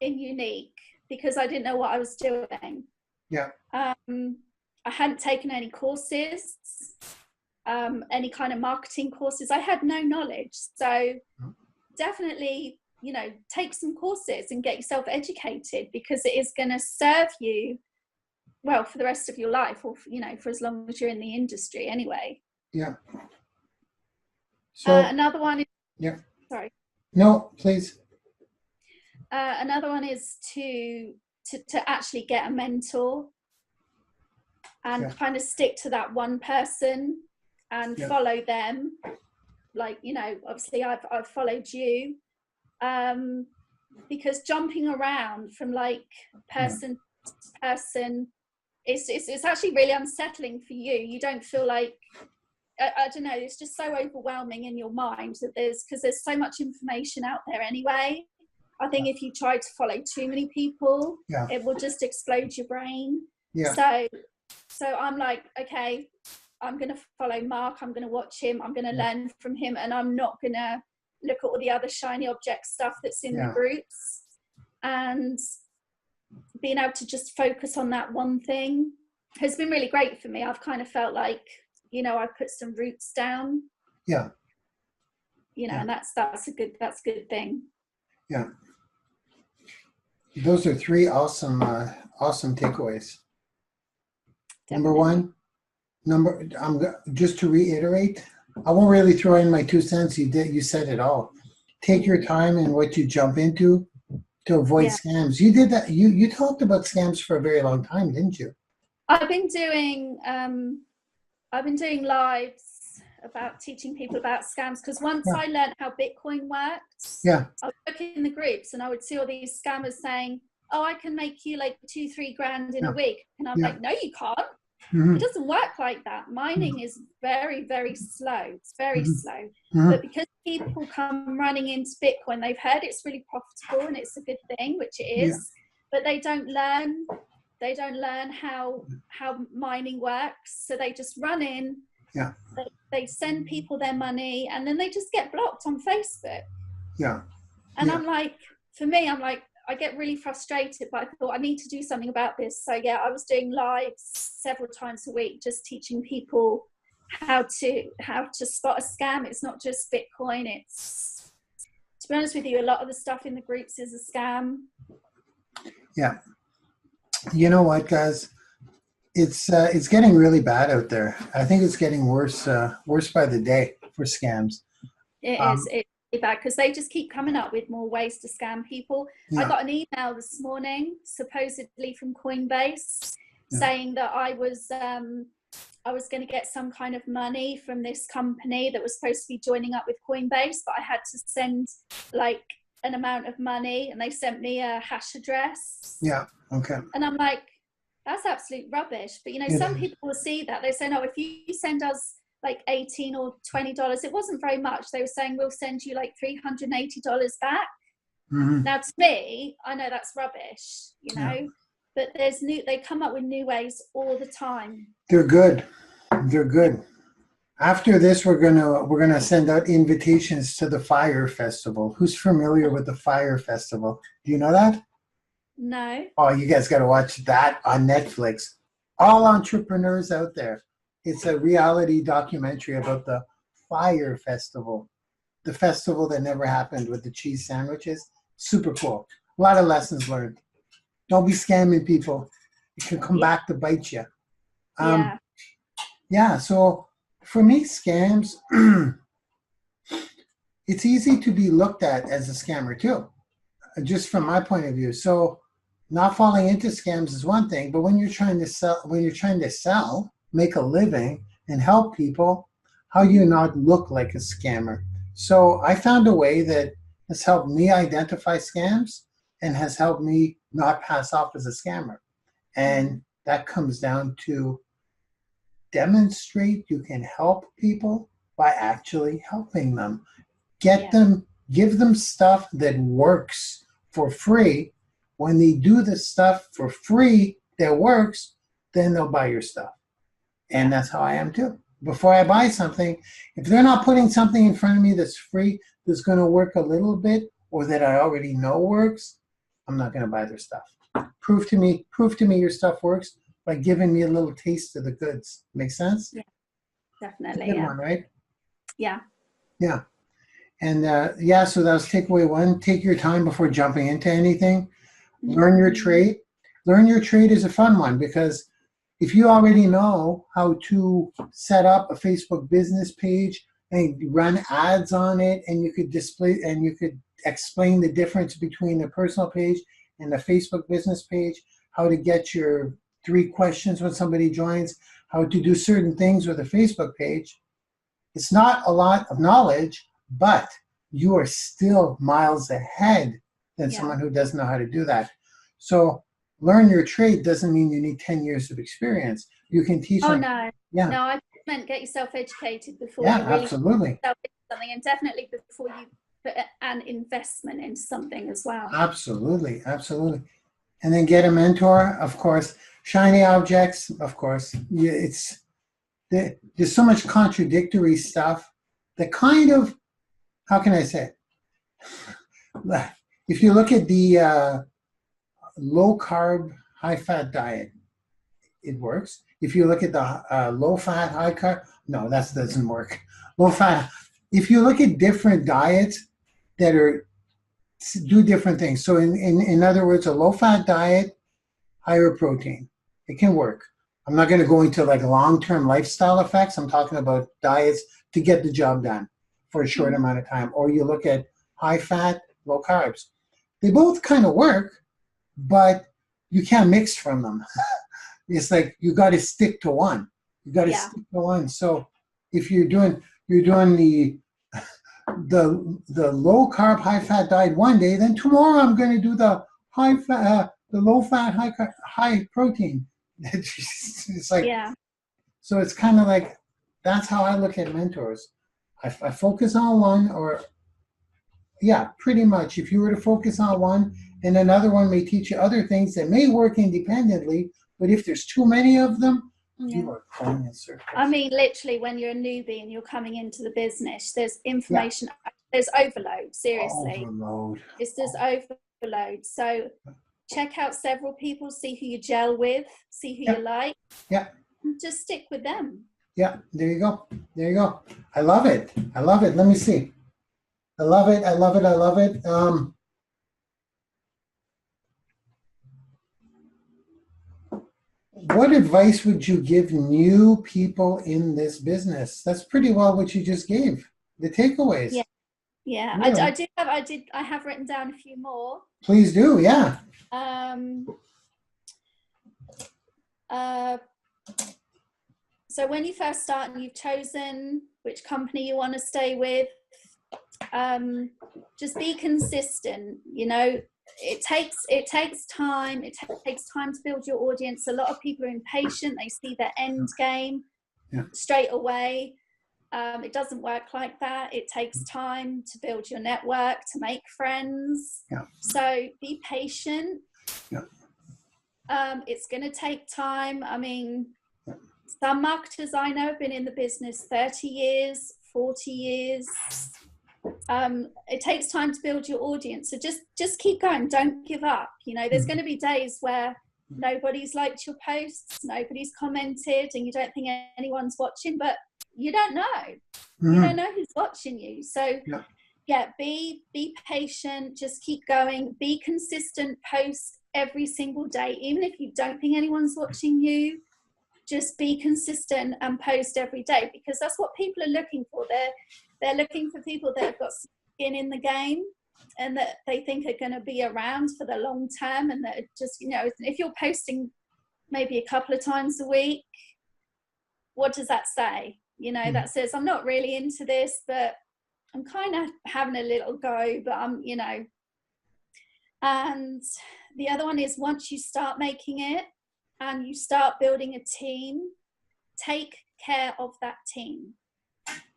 in Unique because I didn't know what I was doing. Yeah. I hadn't taken any courses, any kind of marketing courses. I had no knowledge. So definitely, you know, take some courses and get yourself educated, because it is going to serve you well for the rest of your life, or, you know, for as long as you're in the industry anyway. Yeah. So another one is, yeah. Sorry. No, please. Another one is to actually get a mentor and kind of stick to that one person and follow them. Like, you know, obviously I've followed you, because jumping around from like person to person, it's actually really unsettling for you. You don't feel like, I don't know, it's just so overwhelming in your mind that because there's so much information out there anyway. I think if you try to follow too many people, it will just explode your brain. So I'm like, okay, I'm going to follow Mark. I'm going to watch him. I'm going to learn from him. And I'm not going to look at all the other shiny object stuff that's in the groups. And being able to just focus on that one thing has been really great for me. I've kind of felt like, you know, I put some roots down. Yeah. You know, and that's a good thing. Yeah. Those are three awesome takeaways. Definitely. Just to reiterate, I won't really throw in my 2 cents. You said it all. Take your time in what you jump into to avoid scams. You did that. You talked about scams for a very long time, didn't you? I've been doing lives about teaching people about scams, because once I learned how Bitcoin works, I would look in the groups and I would see all these scammers saying, oh, I can make you like 2-3 grand in a week. And I'm like, no, you can't. It doesn't work like that. Mining is very, very slow. It's very slow. But because people come running into Bitcoin, they've heard it's really profitable and it's a good thing, which it is, but they don't learn how mining works. So they just run in, they send people their money, and then they just get blocked on Facebook. And I'm like, for me, I get really frustrated, but I thought I need to do something about this. So I was doing lives several times a week, just teaching people how to spot a scam. It's not just Bitcoin. It's, to be honest with you, a lot of the stuff in the groups is a scam. Yeah. You know what, guys? It's getting really bad out there. I think it's getting worse by the day for scams. It is. It's really bad, because they just keep coming up with more ways to scam people. I got an email this morning, supposedly from Coinbase, saying that I was going to get some kind of money from this company that was supposed to be joining up with Coinbase, but I had to send like an amount of money, and they sent me a hash address. Yeah. Okay. And I'm like, that's absolute rubbish. But, you know, some people will see that. They say, no, if you send us like $18 or $20, it wasn't very much. They were saying, we'll send you like $380 back. Now, to me, I know that's rubbish, you know, but they come up with new ways all the time. They're good. They're good. After this, we're gonna send out invitations to the Fire Festival. Who's familiar with the Fire Festival? Do you know that? No. Oh, you guys got to watch that on Netflix. All entrepreneurs out there. It's a reality documentary about the Fire Festival, the festival that never happened with the cheese sandwiches. Super cool. A lot of lessons learned. Don't be scamming people. It can come back to bite you. So for me, scams, it's easy to be looked at as a scammer too, just from my point of view. So not falling into scams is one thing, but when you're trying to sell, make a living and help people, how do you not look like a scammer? So I found a way that has helped me identify scams and has helped me not pass off as a scammer. And that comes down to demonstrate you can help people by actually helping them. Give them stuff that works for free. When they do the stuff for free that works, then they'll buy your stuff. And that's how I am too. Before I buy something, if they're not putting something in front of me that's free, that's going to work a little bit, or that I already know works, I'm not going to buy their stuff. Prove to me your stuff works. by giving me a little taste of the goods. Make sense? Yeah, definitely. Good Yeah. one, right? Yeah. Yeah. And yeah, so that was takeaway one. Take your time before jumping into anything. Learn your trade. Learn your trade is a fun one, because if you already know how to set up a Facebook business page and run ads on it, and you could display and you could explain the difference between the personal page and the Facebook business page, how to get your 3 questions when somebody joins, how to do certain things with a Facebook page. It's not a lot of knowledge, but you are still miles ahead than someone who doesn't know how to do that. So learn your trade doesn't mean you need 10 years of experience. You can teach them. No. Yeah. No, I meant get yourself educated before Yeah, you really absolutely. put yourself into something, and definitely before you put an investment into something as well. Absolutely, absolutely. And then get a mentor, of course. Shiny objects, of course. There's so much contradictory stuff. The kind of, how can I say it? If you look at the low carb, high fat diet, it works. If you look at the low fat, high carb, no, that doesn't work. Low fat. If you look at different diets that do different things. So in other words, a low fat diet, higher protein, it can work. I'm not going to go into like long-term lifestyle effects. I'm talking about diets to get the job done for a short amount of time. Or you look at high fat, low carbs. They both kind of work, but you can't mix from them. It's like you got to stick to one. You got to stick to one. So if you're doing the low carb, high fat diet one day, then tomorrow I'm going to do the high fat, the low fat, high protein. It's like, so it's kind of like, that's how I look at mentors. I focus on one, or pretty much. If you were to focus on one, and another one may teach you other things that may work independently, but if there's too many of them, you are going in circles. I mean, literally, when you're a newbie and you're coming into the business, there's information, there's overload, seriously. Overload. It's just overload. So check out several people, see who you gel with, see who you like. Yeah. And just stick with them. Yeah, there you go. There you go. I love it. I love it. Let me see. I love it. I love it. I love it. What advice would you give new people in this business? That's pretty well what you just gave. The takeaways. Yeah. I have written down a few more. Please do. Yeah. So when you first start and you've chosen which company you want to stay with, just be consistent. You know, it takes time. It takes time to build your audience. A lot of people are impatient. They see their end game straight away. It doesn't work like that. It takes time to build your network, to make friends. So be patient. It's going to take time. I mean, some marketers I know have been in the business 30 years, 40 years. It takes time to build your audience. So just keep going. Don't give up. You know, there's going to be days where nobody's liked your posts, nobody's commented, and you don't think anyone's watching, but you don't know. You don't know who's watching you. So be patient. Just keep going. Be consistent. Post every single day. Even if you don't think anyone's watching you, just be consistent and post every day, because that's what people are looking for. They're looking for people that have got skin in the game and that they think are going to be around for the long term, and that just, you know, if you're posting maybe a couple of times a week, what does that say? You know, that says, I'm not really into this, but I'm kind of having a little go, but I'm, you know. And the other one is, once you start making it and you start building a team, take care of that team.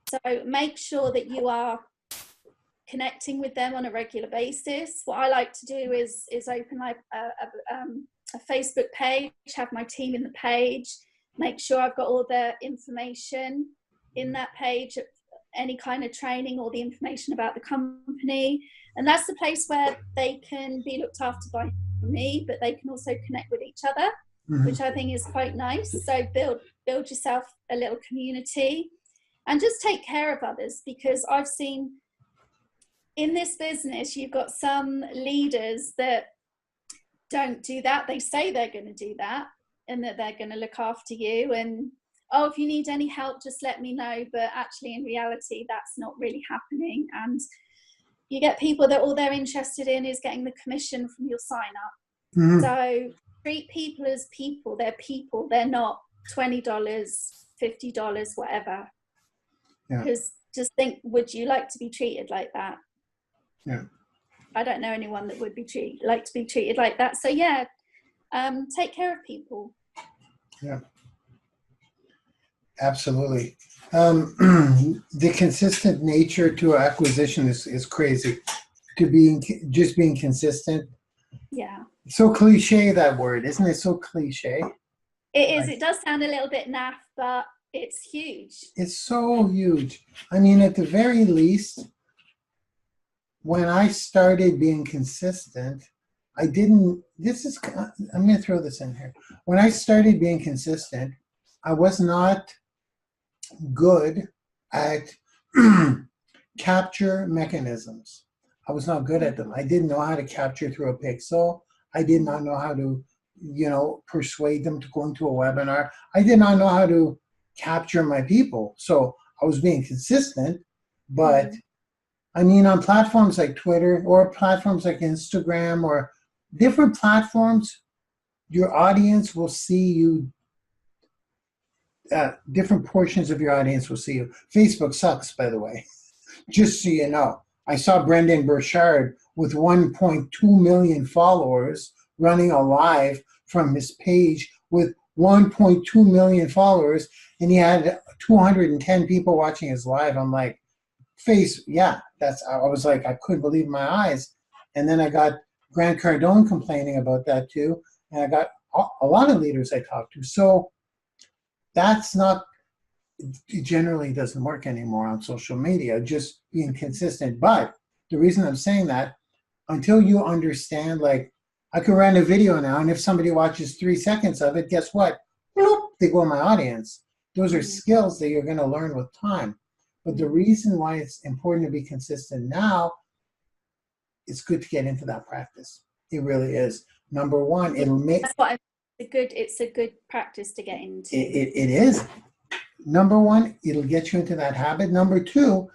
So make sure that you are connecting with them on a regular basis. What I like to do is open like a Facebook page, have my team in the page, make sure I've got all the information in that page, any kind of training or the information about the company. And that's the place where they can be looked after by me, but they can also connect with each other. which I think is quite nice. So build yourself a little community and just take care of others, because I've seen in this business, you've got some leaders that don't do that. They say they're going to do that and that they're going to look after you, and oh, if you need any help, just let me know. But actually, in reality, that's not really happening. And you get people that all they're interested in is getting the commission from your sign up. Mm-hmm. So treat people as people. They're people. They're not $20, $50, whatever. Because just think, would you like to be treated like that? Yeah. I don't know anyone that would like to be treated like that. So yeah, take care of people. Yeah. Absolutely. The consistent nature to acquisition is crazy. To just being consistent. Yeah. So cliche, that word, isn't it? So cliche. It is. It does sound a little bit naff, but it's huge. It's so huge. I mean, at the very least, when I started being consistent, I'm going to throw this in here. When I started being consistent, I was not good at capture mechanisms. I was not good at them. I didn't know how to capture through a pixel. I did not know how to, persuade them to go into a webinar. I did not know how to capture my people. So I was being consistent, but I mean, on platforms like Twitter or platforms like Instagram or different platforms, your audience will see you. Different portions of your audience will see you. Facebook sucks, by the way, just so you know. I saw Brendan Burchard with 1.2 million followers running a live from his page with 1.2 million followers, and he had 210 people watching his live. I'm like, I was like, I couldn't believe my eyes. And then I got Grant Cardone complaining about that too, and I got a lot of leaders I talked to. So it generally doesn't work anymore on social media, just being consistent. But the reason I'm saying that, until you understand, like, I can run a video now, and if somebody watches 3 seconds of it, guess what? Bloop, they go in my audience. Those are skills that you're going to learn with time. But the reason why it's important to be consistent now, it's good to get into that practice. It really is. Number one, it's a good practice to get into. It is. Number one, it'll get you into that habit. Number two,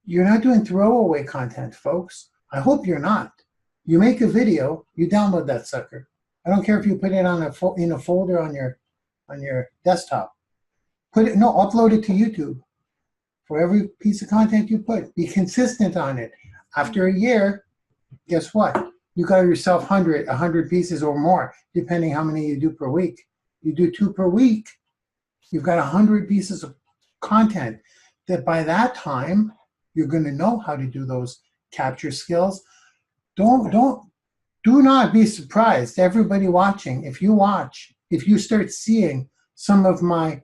you're not doing throwaway content, folks. I hope you're not. You make a video, you download that sucker. I don't care if you put it on in a folder on your desktop. Upload it to YouTube. For every piece of content you put, be consistent on it. After a year, guess what? You got yourself 100 pieces or more, depending how many you do per week. You do 2 per week, you've got 100 pieces of content that by that time, you're going to know how to do those capture skills. Do not be surprised, everybody watching. If you start seeing some of my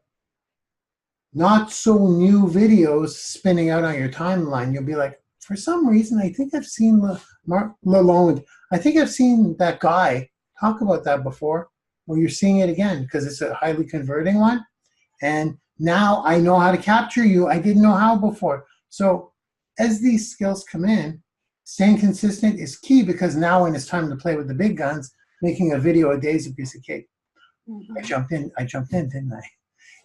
not so new videos spinning out on your timeline, you'll be like, for some reason, I think I've seen Marc Lalonde. I think I've seen that guy talk about that before. Well, you're seeing it again because it's a highly converting one. And now I know how to capture you. I didn't know how before. So as these skills come in, staying consistent is key, because now when it's time to play with the big guns, making a video a day is a piece of cake. I jumped in, didn't I?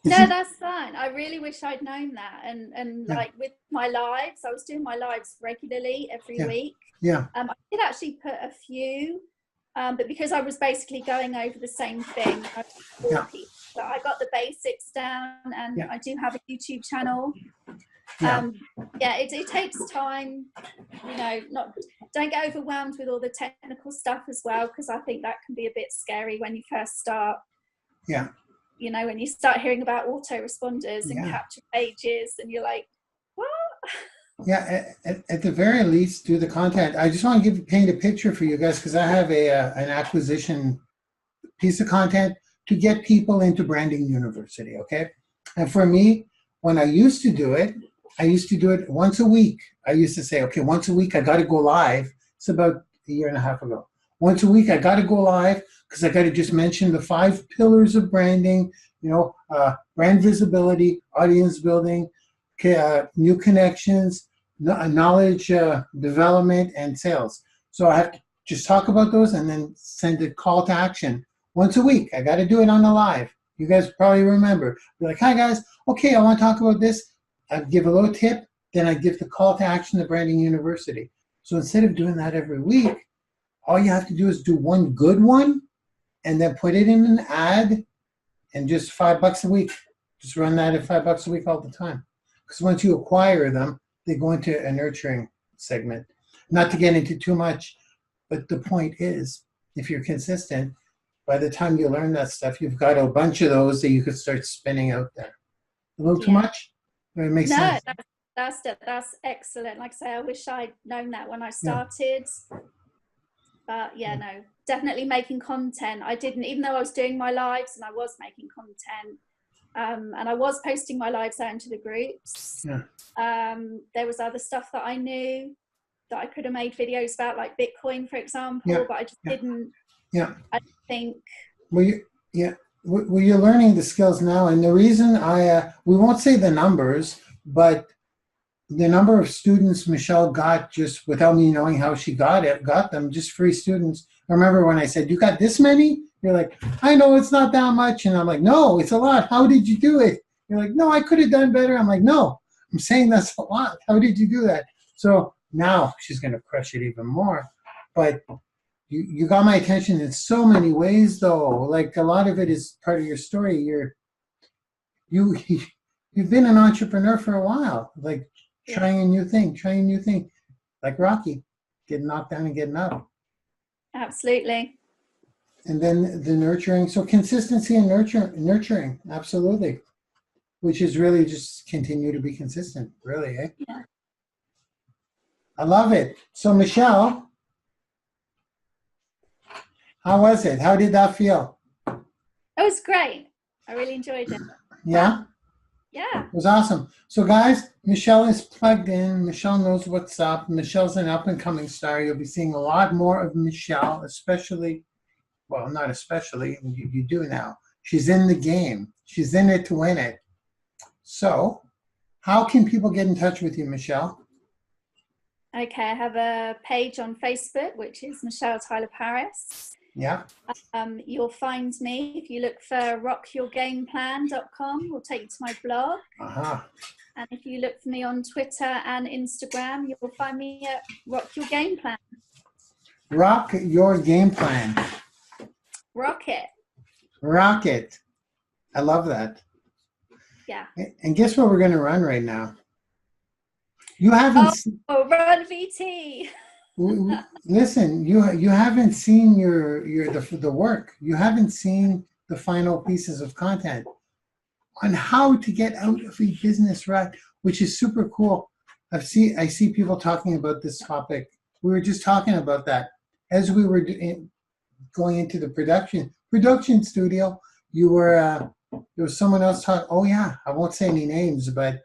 No, that's fine. I really wish I'd known that. And like with my lives, I was doing my lives regularly every week. Yeah. I did actually put a few, but because I was basically going over the same thing, so I got the basics down, and I do have a YouTube channel. It takes time, don't get overwhelmed with all the technical stuff as well, because I think that can be a bit scary when you first start. Yeah. When you start hearing about autoresponders and capture pages, and you're like, what? Yeah, at the very least, do the content. I just want to paint a picture for you guys, because I have an acquisition piece of content to get people into Branding University, okay? And for me, when I used to do it once a week. I used to say, okay, once a week I got to go live. It's about a year and a half ago. Once a week, I got to go live because I got to just mention the 5 pillars of branding, brand visibility, audience building, new connections, knowledge development, and sales. So I have to just talk about those and then send a call to action once a week. I got to do it on the live. You guys probably remember. You're like, hi guys, okay, I want to talk about this. I give a little tip, then I give the call to action to Branding University. So instead of doing that every week, all you have to do is do one good one and then put it in an ad and just $5 a week. Just run that at $5 a week all the time. Because once you acquire them, they go into a nurturing segment. Not to get into too much, but the point is, if you're consistent, by the time you learn that stuff, you've got a bunch of those that you could start spinning out there. A little too much? It makes sense. That's excellent. Like I say, I wish I'd known that when I started. But no, definitely making content. I didn't, even though I was doing my lives and I was making content, and I was posting my lives out into the groups. There was other stuff that I knew that I could have made videos about, like Bitcoin, for example, but I just didn't. I think. Well, you're learning the skills now, and the reason we won't say the numbers, but the number of students Michelle got just without me knowing how she got them, just free students. I remember when I said, you got this many? You're like, I know it's not that much. And I'm like, no, it's a lot. How did you do it? You're like, no, I could have done better. I'm like, no, I'm saying that's a lot. How did you do that? So now she's going to crush it even more. But you got my attention in so many ways, though. Like, a lot of it is part of your story. You've been an entrepreneur for a while, like trying a new thing, like Rocky, getting knocked down and getting up. Absolutely. And then the nurturing, so consistency and nurturing, absolutely, which is really just continue to be consistent, really, eh? Yeah. I love it. So Michelle, how was it? How did that feel? It was great. I really enjoyed it. Yeah? Yeah. It was awesome. So guys, Michelle is plugged in. Michelle knows what's up. Michelle's an up-and-coming star. You'll be seeing a lot more of Michelle, especially, well, not especially, you do now. She's in the game. She's in it to win it. So how can people get in touch with you, Michelle? Okay, I have a page on Facebook, which is Michelle Tyler Paris. Yeah. You'll find me if you look for rockyourgameplan.com. We'll take you to my blog. And if you look for me on Twitter and Instagram, you'll find me at Rock Your Game Plan. Rock Your Game Plan. Rock it. I love that. Yeah. And guess what we're going to run right now? You haven't. Run VT. Listen, you haven't seen the work. You haven't seen the final pieces of content on how to get out of a business rut, which is super cool. I see people talking about this topic. We were just talking about that as we were going into the production studio. There was someone else talking. Oh yeah, I won't say any names, but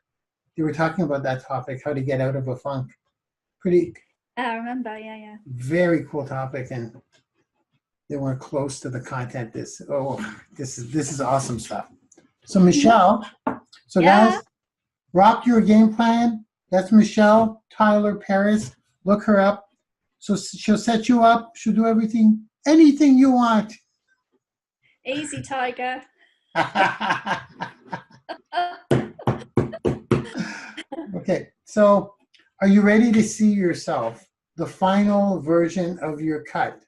they were talking about that topic, how to get out of a funk. I remember, yeah. Very cool topic, and they weren't close to the content. This is awesome stuff. So Michelle, guys, Rock Your Game Plan. That's Michelle Tyler Paris. Look her up. So she'll set you up. She'll do anything you want. Easy, Tiger. Okay, so are you ready to see yourself, the final version of your cut?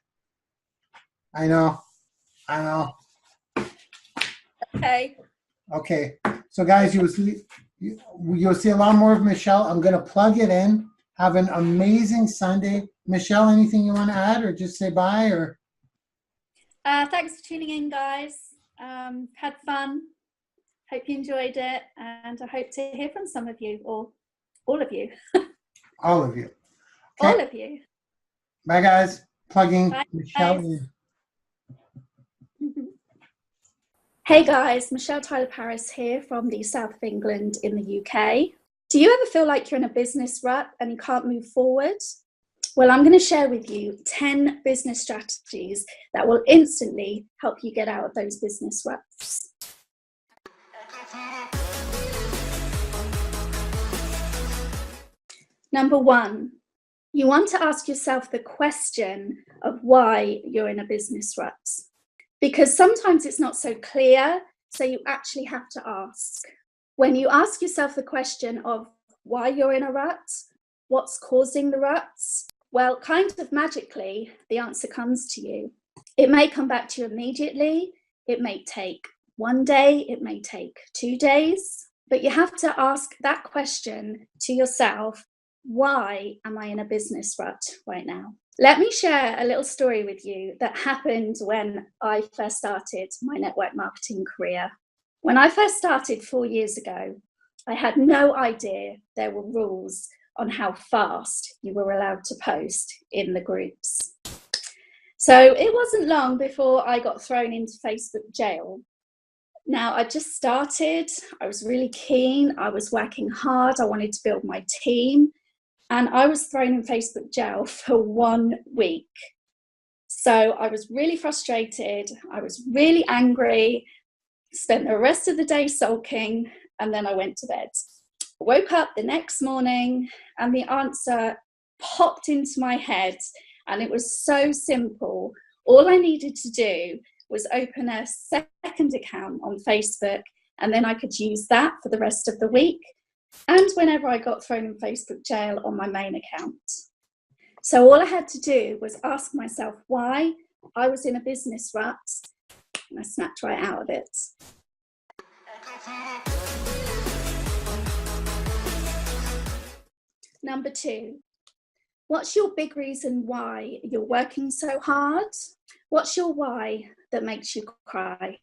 I know. Okay, so guys, you'll see a lot more of Michelle. I'm going to plug it in. Have an amazing Sunday. Michelle, anything you want to add, or just say bye? Or thanks for tuning in, guys. Had fun. Hope you enjoyed it, and I hope to hear from some of you, or all of you. All of you. Okay. All of you. Bye, guys. Plugging Bye, Michelle. Guys. Hey guys, Michelle Tyler Paris here from the south of England in the UK. Do you ever feel like you're in a business rut and you can't move forward? Well, I'm going to share with you 10 business strategies that will instantly help you get out of those business ruts. Number 1, you want to ask yourself the question of why you're in a business rut. Because sometimes it's not so clear, so you actually have to ask. When you ask yourself the question of why you're in a rut, what's causing the ruts, well, kind of magically, the answer comes to you. It may come back to you immediately. It may take 1 day. It may take 2 days. But you have to ask that question to yourself. Why am I in a business rut right now? Let me share a little story with you that happened when I first started my network marketing career. When I first started 4 years ago, I had no idea there were rules on how fast you were allowed to post in the groups. So it wasn't long before I got thrown into Facebook jail. Now, I just started, I was really keen, I was working hard, I wanted to build my team, and I was thrown in Facebook jail for 1 week. So I was really frustrated, I was really angry, spent the rest of the day sulking, and then I went to bed. Woke up the next morning and the answer popped into my head, and it was so simple. All I needed to do was open a second account on Facebook, and then I could use that for the rest of the week and whenever I got thrown in Facebook jail on my main account. So all I had to do was ask myself why I was in a business rut, and I snapped right out of it. Number 2, what's your big reason why you're working so hard? What's your why that makes you cry?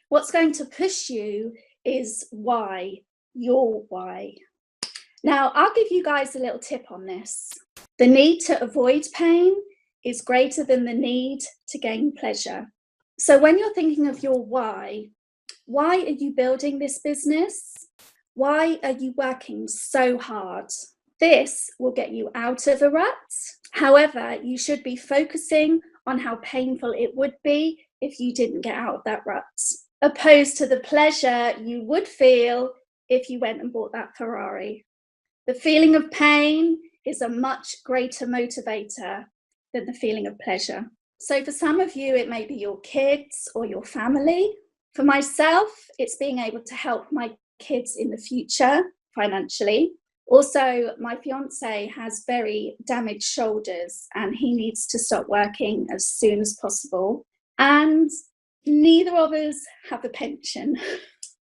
What's going to push you is why, your why. Now, I'll give you guys a little tip on this. The need to avoid pain is greater than the need to gain pleasure. So when you're thinking of your why are you building this business? Why are you working so hard? This will get you out of a rut. However, you should be focusing on how painful it would be if you didn't get out of that rut, opposed to the pleasure you would feel if you went and bought that Ferrari. The feeling of pain is a much greater motivator than the feeling of pleasure. So for some of you, it may be your kids or your family. For myself, it's being able to help my kids in the future financially. Also, my fiance has very damaged shoulders and he needs to stop working as soon as possible. And neither of us have a pension.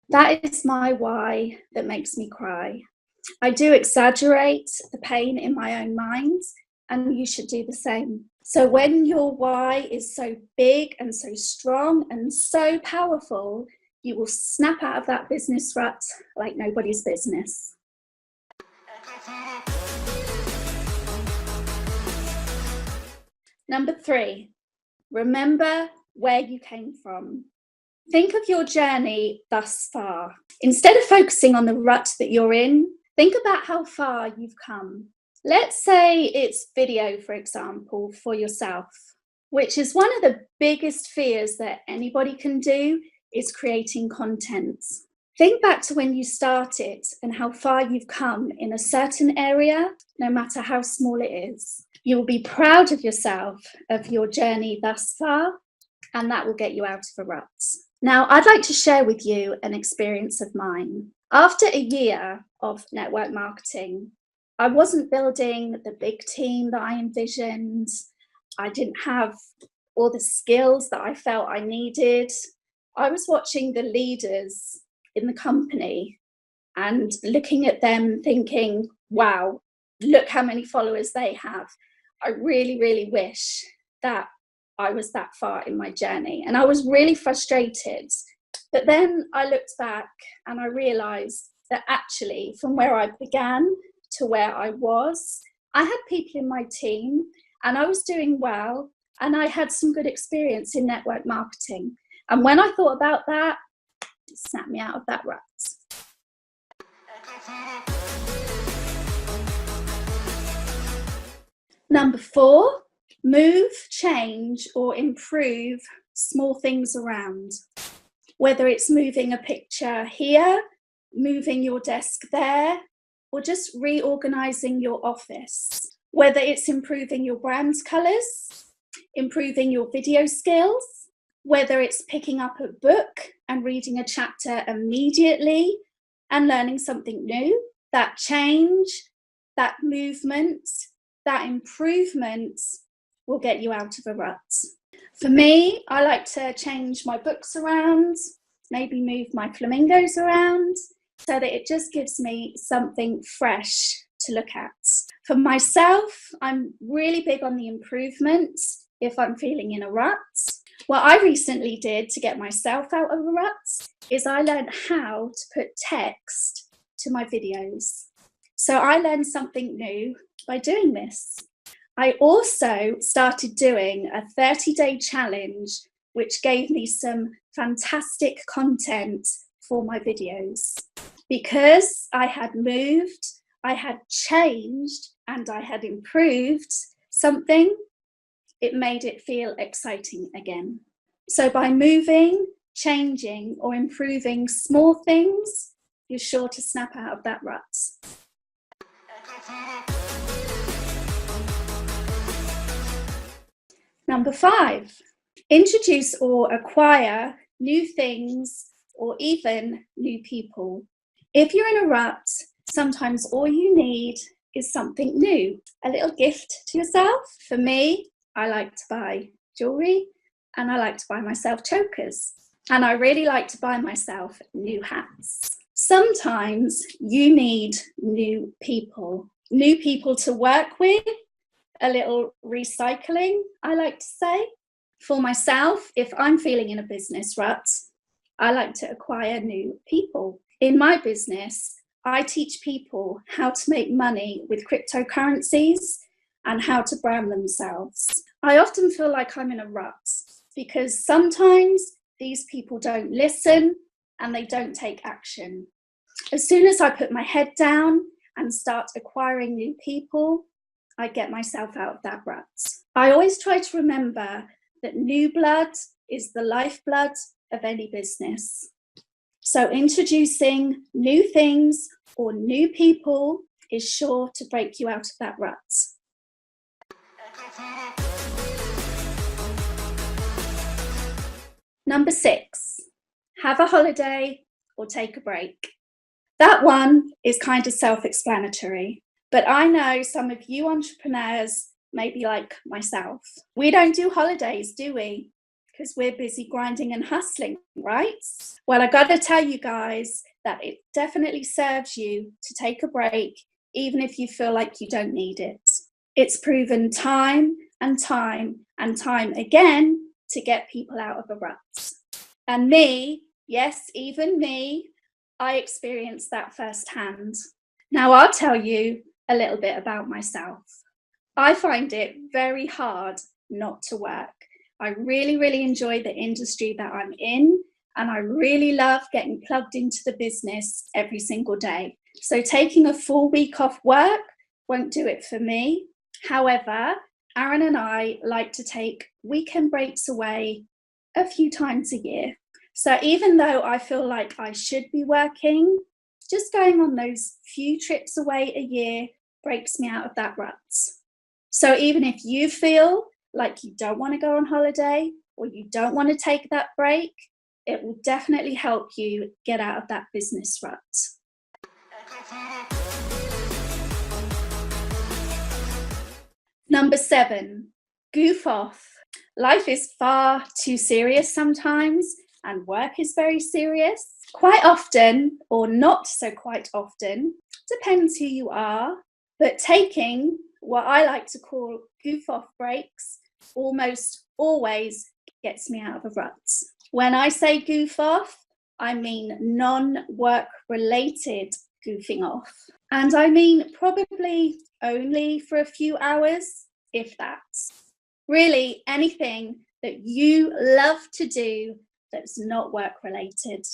That is my why that makes me cry. I do exaggerate the pain in my own mind, and you should do the same. So when your why is so big and so strong and so powerful, you will snap out of that business rut like nobody's business. Number 3, remember where you came from. Think of your journey thus far. Instead of focusing on the rut that you're in, think about how far you've come. Let's say it's video, for example, for yourself, which is one of the biggest fears that anybody can do, is creating content. Think back to when you started and how far you've come in a certain area, no matter how small it is. You will be proud of yourself, of your journey thus far, and that will get you out of a rut. Now, I'd like to share with you an experience of mine. After a year of network marketing, I wasn't building the big team that I envisioned. I didn't have all the skills that I felt I needed. I was watching the leaders in the company and looking at them thinking, wow, look how many followers they have. I really, really wish that I was that far in my journey. And I was really frustrated. But then I looked back and I realized that actually from where I began to where I was, I had people in my team and I was doing well and I had some good experience in network marketing. And when I thought about that, it snapped me out of that rut. Number 4, move, change, or improve small things around. Whether it's moving a picture here, moving your desk there, or just reorganizing your office. Whether it's improving your brand's colors, improving your video skills, whether it's picking up a book and reading a chapter immediately and learning something new, that change, that movement, that improvement will get you out of a rut. For me, I like to change my books around, maybe move my flamingos around, so that it just gives me something fresh to look at. For myself, I'm really big on the improvements if I'm feeling in a rut. What I recently did to get myself out of a rut is I learned how to put text to my videos. So I learned something new by doing this. I also started doing a 30-day challenge, which gave me some fantastic content for my videos. Because I had moved, I had changed, and I had improved something, it made it feel exciting again. So by moving, changing, or improving small things, you're sure to snap out of that rut. Number 5, introduce or acquire new things or even new people. If you're in a rut, sometimes all you need is something new, a little gift to yourself. For me, I like to buy jewelry and I like to buy myself chokers. And I really like to buy myself new hats. Sometimes you need new people to work with, a little recycling, I like to say. For myself, if I'm feeling in a business rut, I like to acquire new people. In my business, I teach people how to make money with cryptocurrencies and how to brand themselves. I often feel like I'm in a rut because sometimes these people don't listen and they don't take action. As soon as I put my head down and start acquiring new people, I get myself out of that rut. I always try to remember that new blood is the lifeblood of any business. So introducing new things or new people is sure to break you out of that rut. Number 6, have a holiday or take a break. That one is kind of self-explanatory, but I know some of you entrepreneurs may be like myself. We don't do holidays, do we? Because we're busy grinding and hustling, right? Well, I got to tell you guys that it definitely serves you to take a break, even if you feel like you don't need it. It's proven time and time and time again to get people out of a rut. And me, yes, even me, I experienced that firsthand. Now I'll tell you a little bit about myself. I find it very hard not to work. I really, really enjoy the industry that I'm in, and I really love getting plugged into the business every single day. So taking a full week off work won't do it for me. However, Aaron and I like to take weekend breaks away a few times a year. So even though I feel like I should be working, just going on those few trips away a year breaks me out of that rut. So even if you feel like you don't want to go on holiday or you don't want to take that break, it will definitely help you get out of that business rut. Number 7, goof off. Life is far too serious sometimes, and work is very serious. Quite often, or not so quite often, depends who you are, but taking what I like to call goof off breaks almost always gets me out of a rut. When I say goof off, I mean non-work related goofing off. And I mean probably only for a few hours, if that. Really anything that you love to do that's not work related.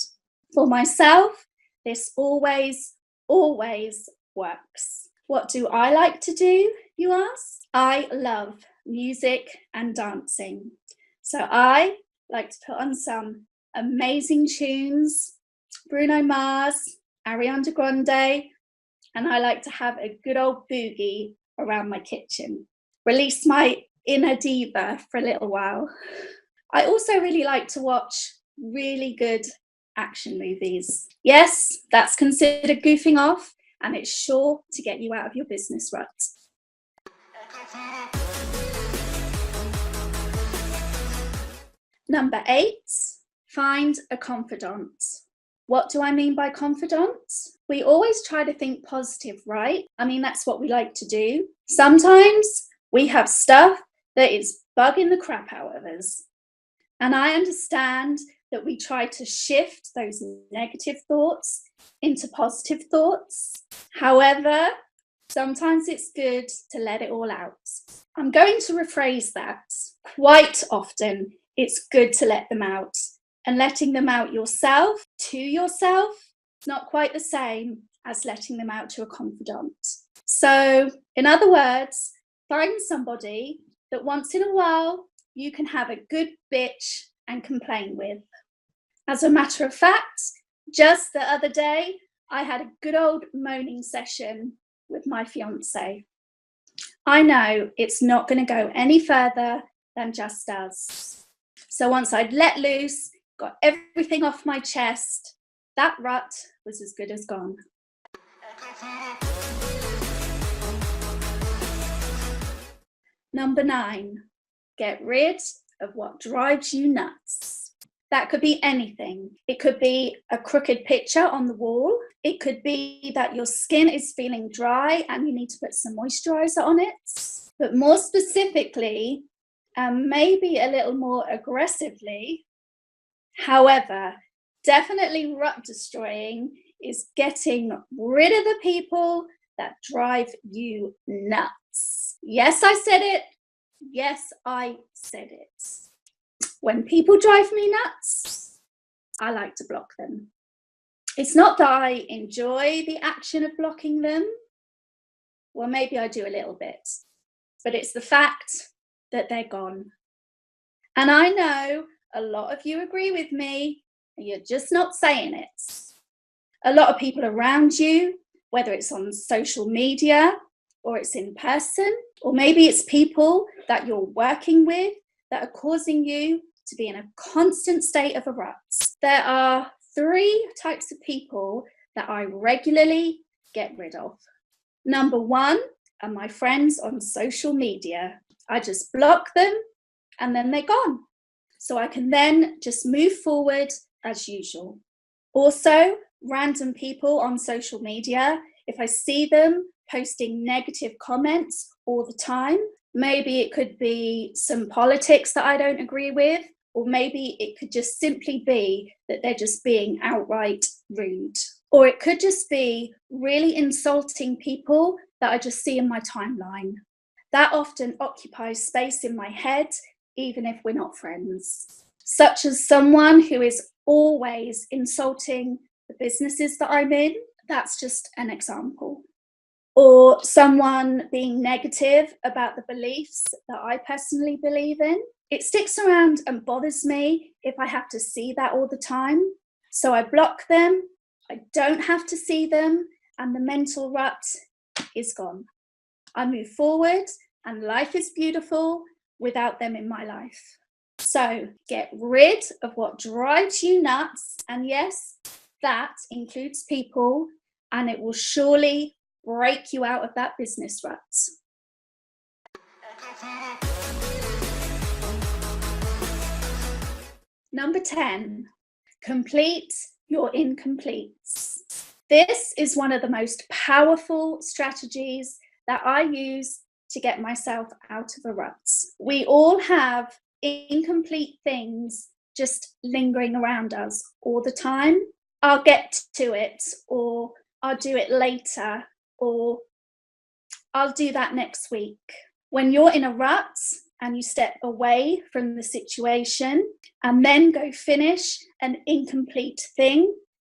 For myself, this always works. What do I like to do, you ask? I love music and dancing. So I like to put on some amazing tunes, Bruno Mars, Ariana Grande, and I like to have a good old boogie around my kitchen. Release my inner diva for a little while. I also really like to watch really good action movies. Yes, that's considered goofing off, and it's sure to get you out of your business rut. Number 8, find a confidant. What do I mean by confidant? We always try to think positive, right? I mean, that's what we like to do. Sometimes we have stuff that is bugging the crap out of us. And I understand that we try to shift those negative thoughts into positive thoughts. However, sometimes it's good to let it all out. I'm going to rephrase that. Quite often, it's good to let them out. And letting them out yourself, to yourself, is not quite the same as letting them out to a confidant. So, in other words, find somebody that once in a while you can have a good bitch and complain with. As a matter of fact, just the other day, I had a good old moaning session with my fiance. I know it's not going to go any further than just us. So once I'd let loose, got everything off my chest, that rut was as good as gone. Number 9, get rid of what drives you nuts. That could be anything. It could be a crooked picture on the wall. It could be that your skin is feeling dry and you need to put some moisturizer on it. But more specifically, and maybe a little more aggressively, however, definitely rut destroying is getting rid of the people that drive you nuts. Yes, I said it. Yes, I said it. When people drive me nuts, I like to block them. It's not that I enjoy the action of blocking them. Well, maybe I do a little bit, but it's the fact that they're gone. And I know a lot of you agree with me, and you're just not saying it. A lot of people around you, whether it's on social media or it's in person, or maybe it's people that you're working with that are causing you to be in a constant state of a rut. There are 3 types of people that I regularly get rid of. Number 1 are my friends on social media. I just block them and then they're gone. So I can then just move forward as usual. Also, random people on social media, if I see them posting negative comments all the time, maybe it could be some politics that I don't agree with, or maybe it could just simply be that they're just being outright rude. Or it could just be really insulting people that I just see in my timeline. That often occupies space in my head, even if we're not friends. Such as someone who is always insulting the businesses that I'm in. That's just an example. Or someone being negative about the beliefs that I personally believe in. It sticks around and bothers me if I have to see that all the time. So I block them, I don't have to see them, and the mental rut is gone. I move forward and life is beautiful without them in my life. So get rid of what drives you nuts. And yes, that includes people, and it will surely break you out of that business rut. Number 10, complete your incompletes. This is one of the most powerful strategies that I use to get myself out of a rut. We all have incomplete things just lingering around us all the time. I'll get to it, or I'll do it later, or I'll do that next week. When you're in a rut and you step away from the situation and then go finish an incomplete thing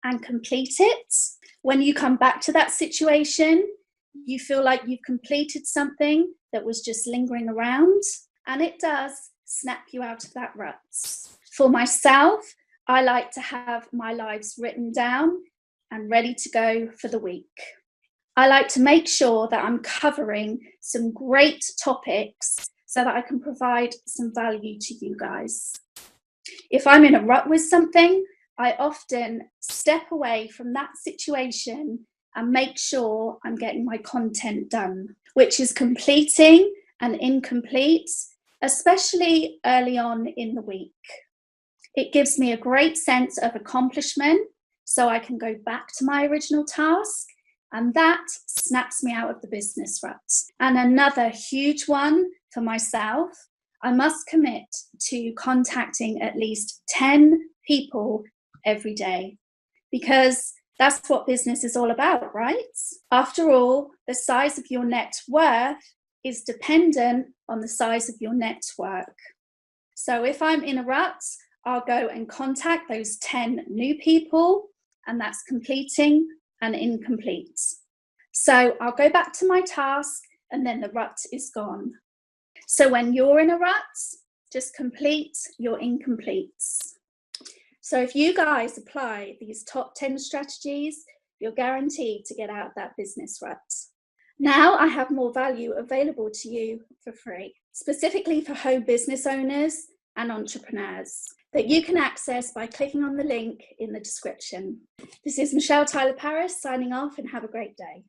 and complete it, when you come back to that situation, You feel like you've completed something that was just lingering around, and it does snap you out of that rut. For myself, I like to have my lives written down and ready to go for the week. I like to make sure that I'm covering some great topics so that I can provide some value to you guys. If I'm in a rut with something, I often step away from that situation and make sure I'm getting my content done, which is completing and incomplete, especially early on in the week. It gives me a great sense of accomplishment, so I can go back to my original task, and that snaps me out of the business rut. And another huge one for myself, I must commit to contacting at least 10 people every day, because that's what business is all about, right? After all, the size of your net worth is dependent on the size of your network. So if I'm in a rut, I'll go and contact those 10 new people, and that's completing and incomplete. So I'll go back to my task, and then the rut is gone. So when you're in a rut, just complete your incompletes. So if you guys apply these top 10 strategies, you're guaranteed to get out of that business rut. Now I have more value available to you for free, specifically for home business owners and entrepreneurs, that you can access by clicking on the link in the description. This is Michelle Tyler Paris signing off, and have a great day.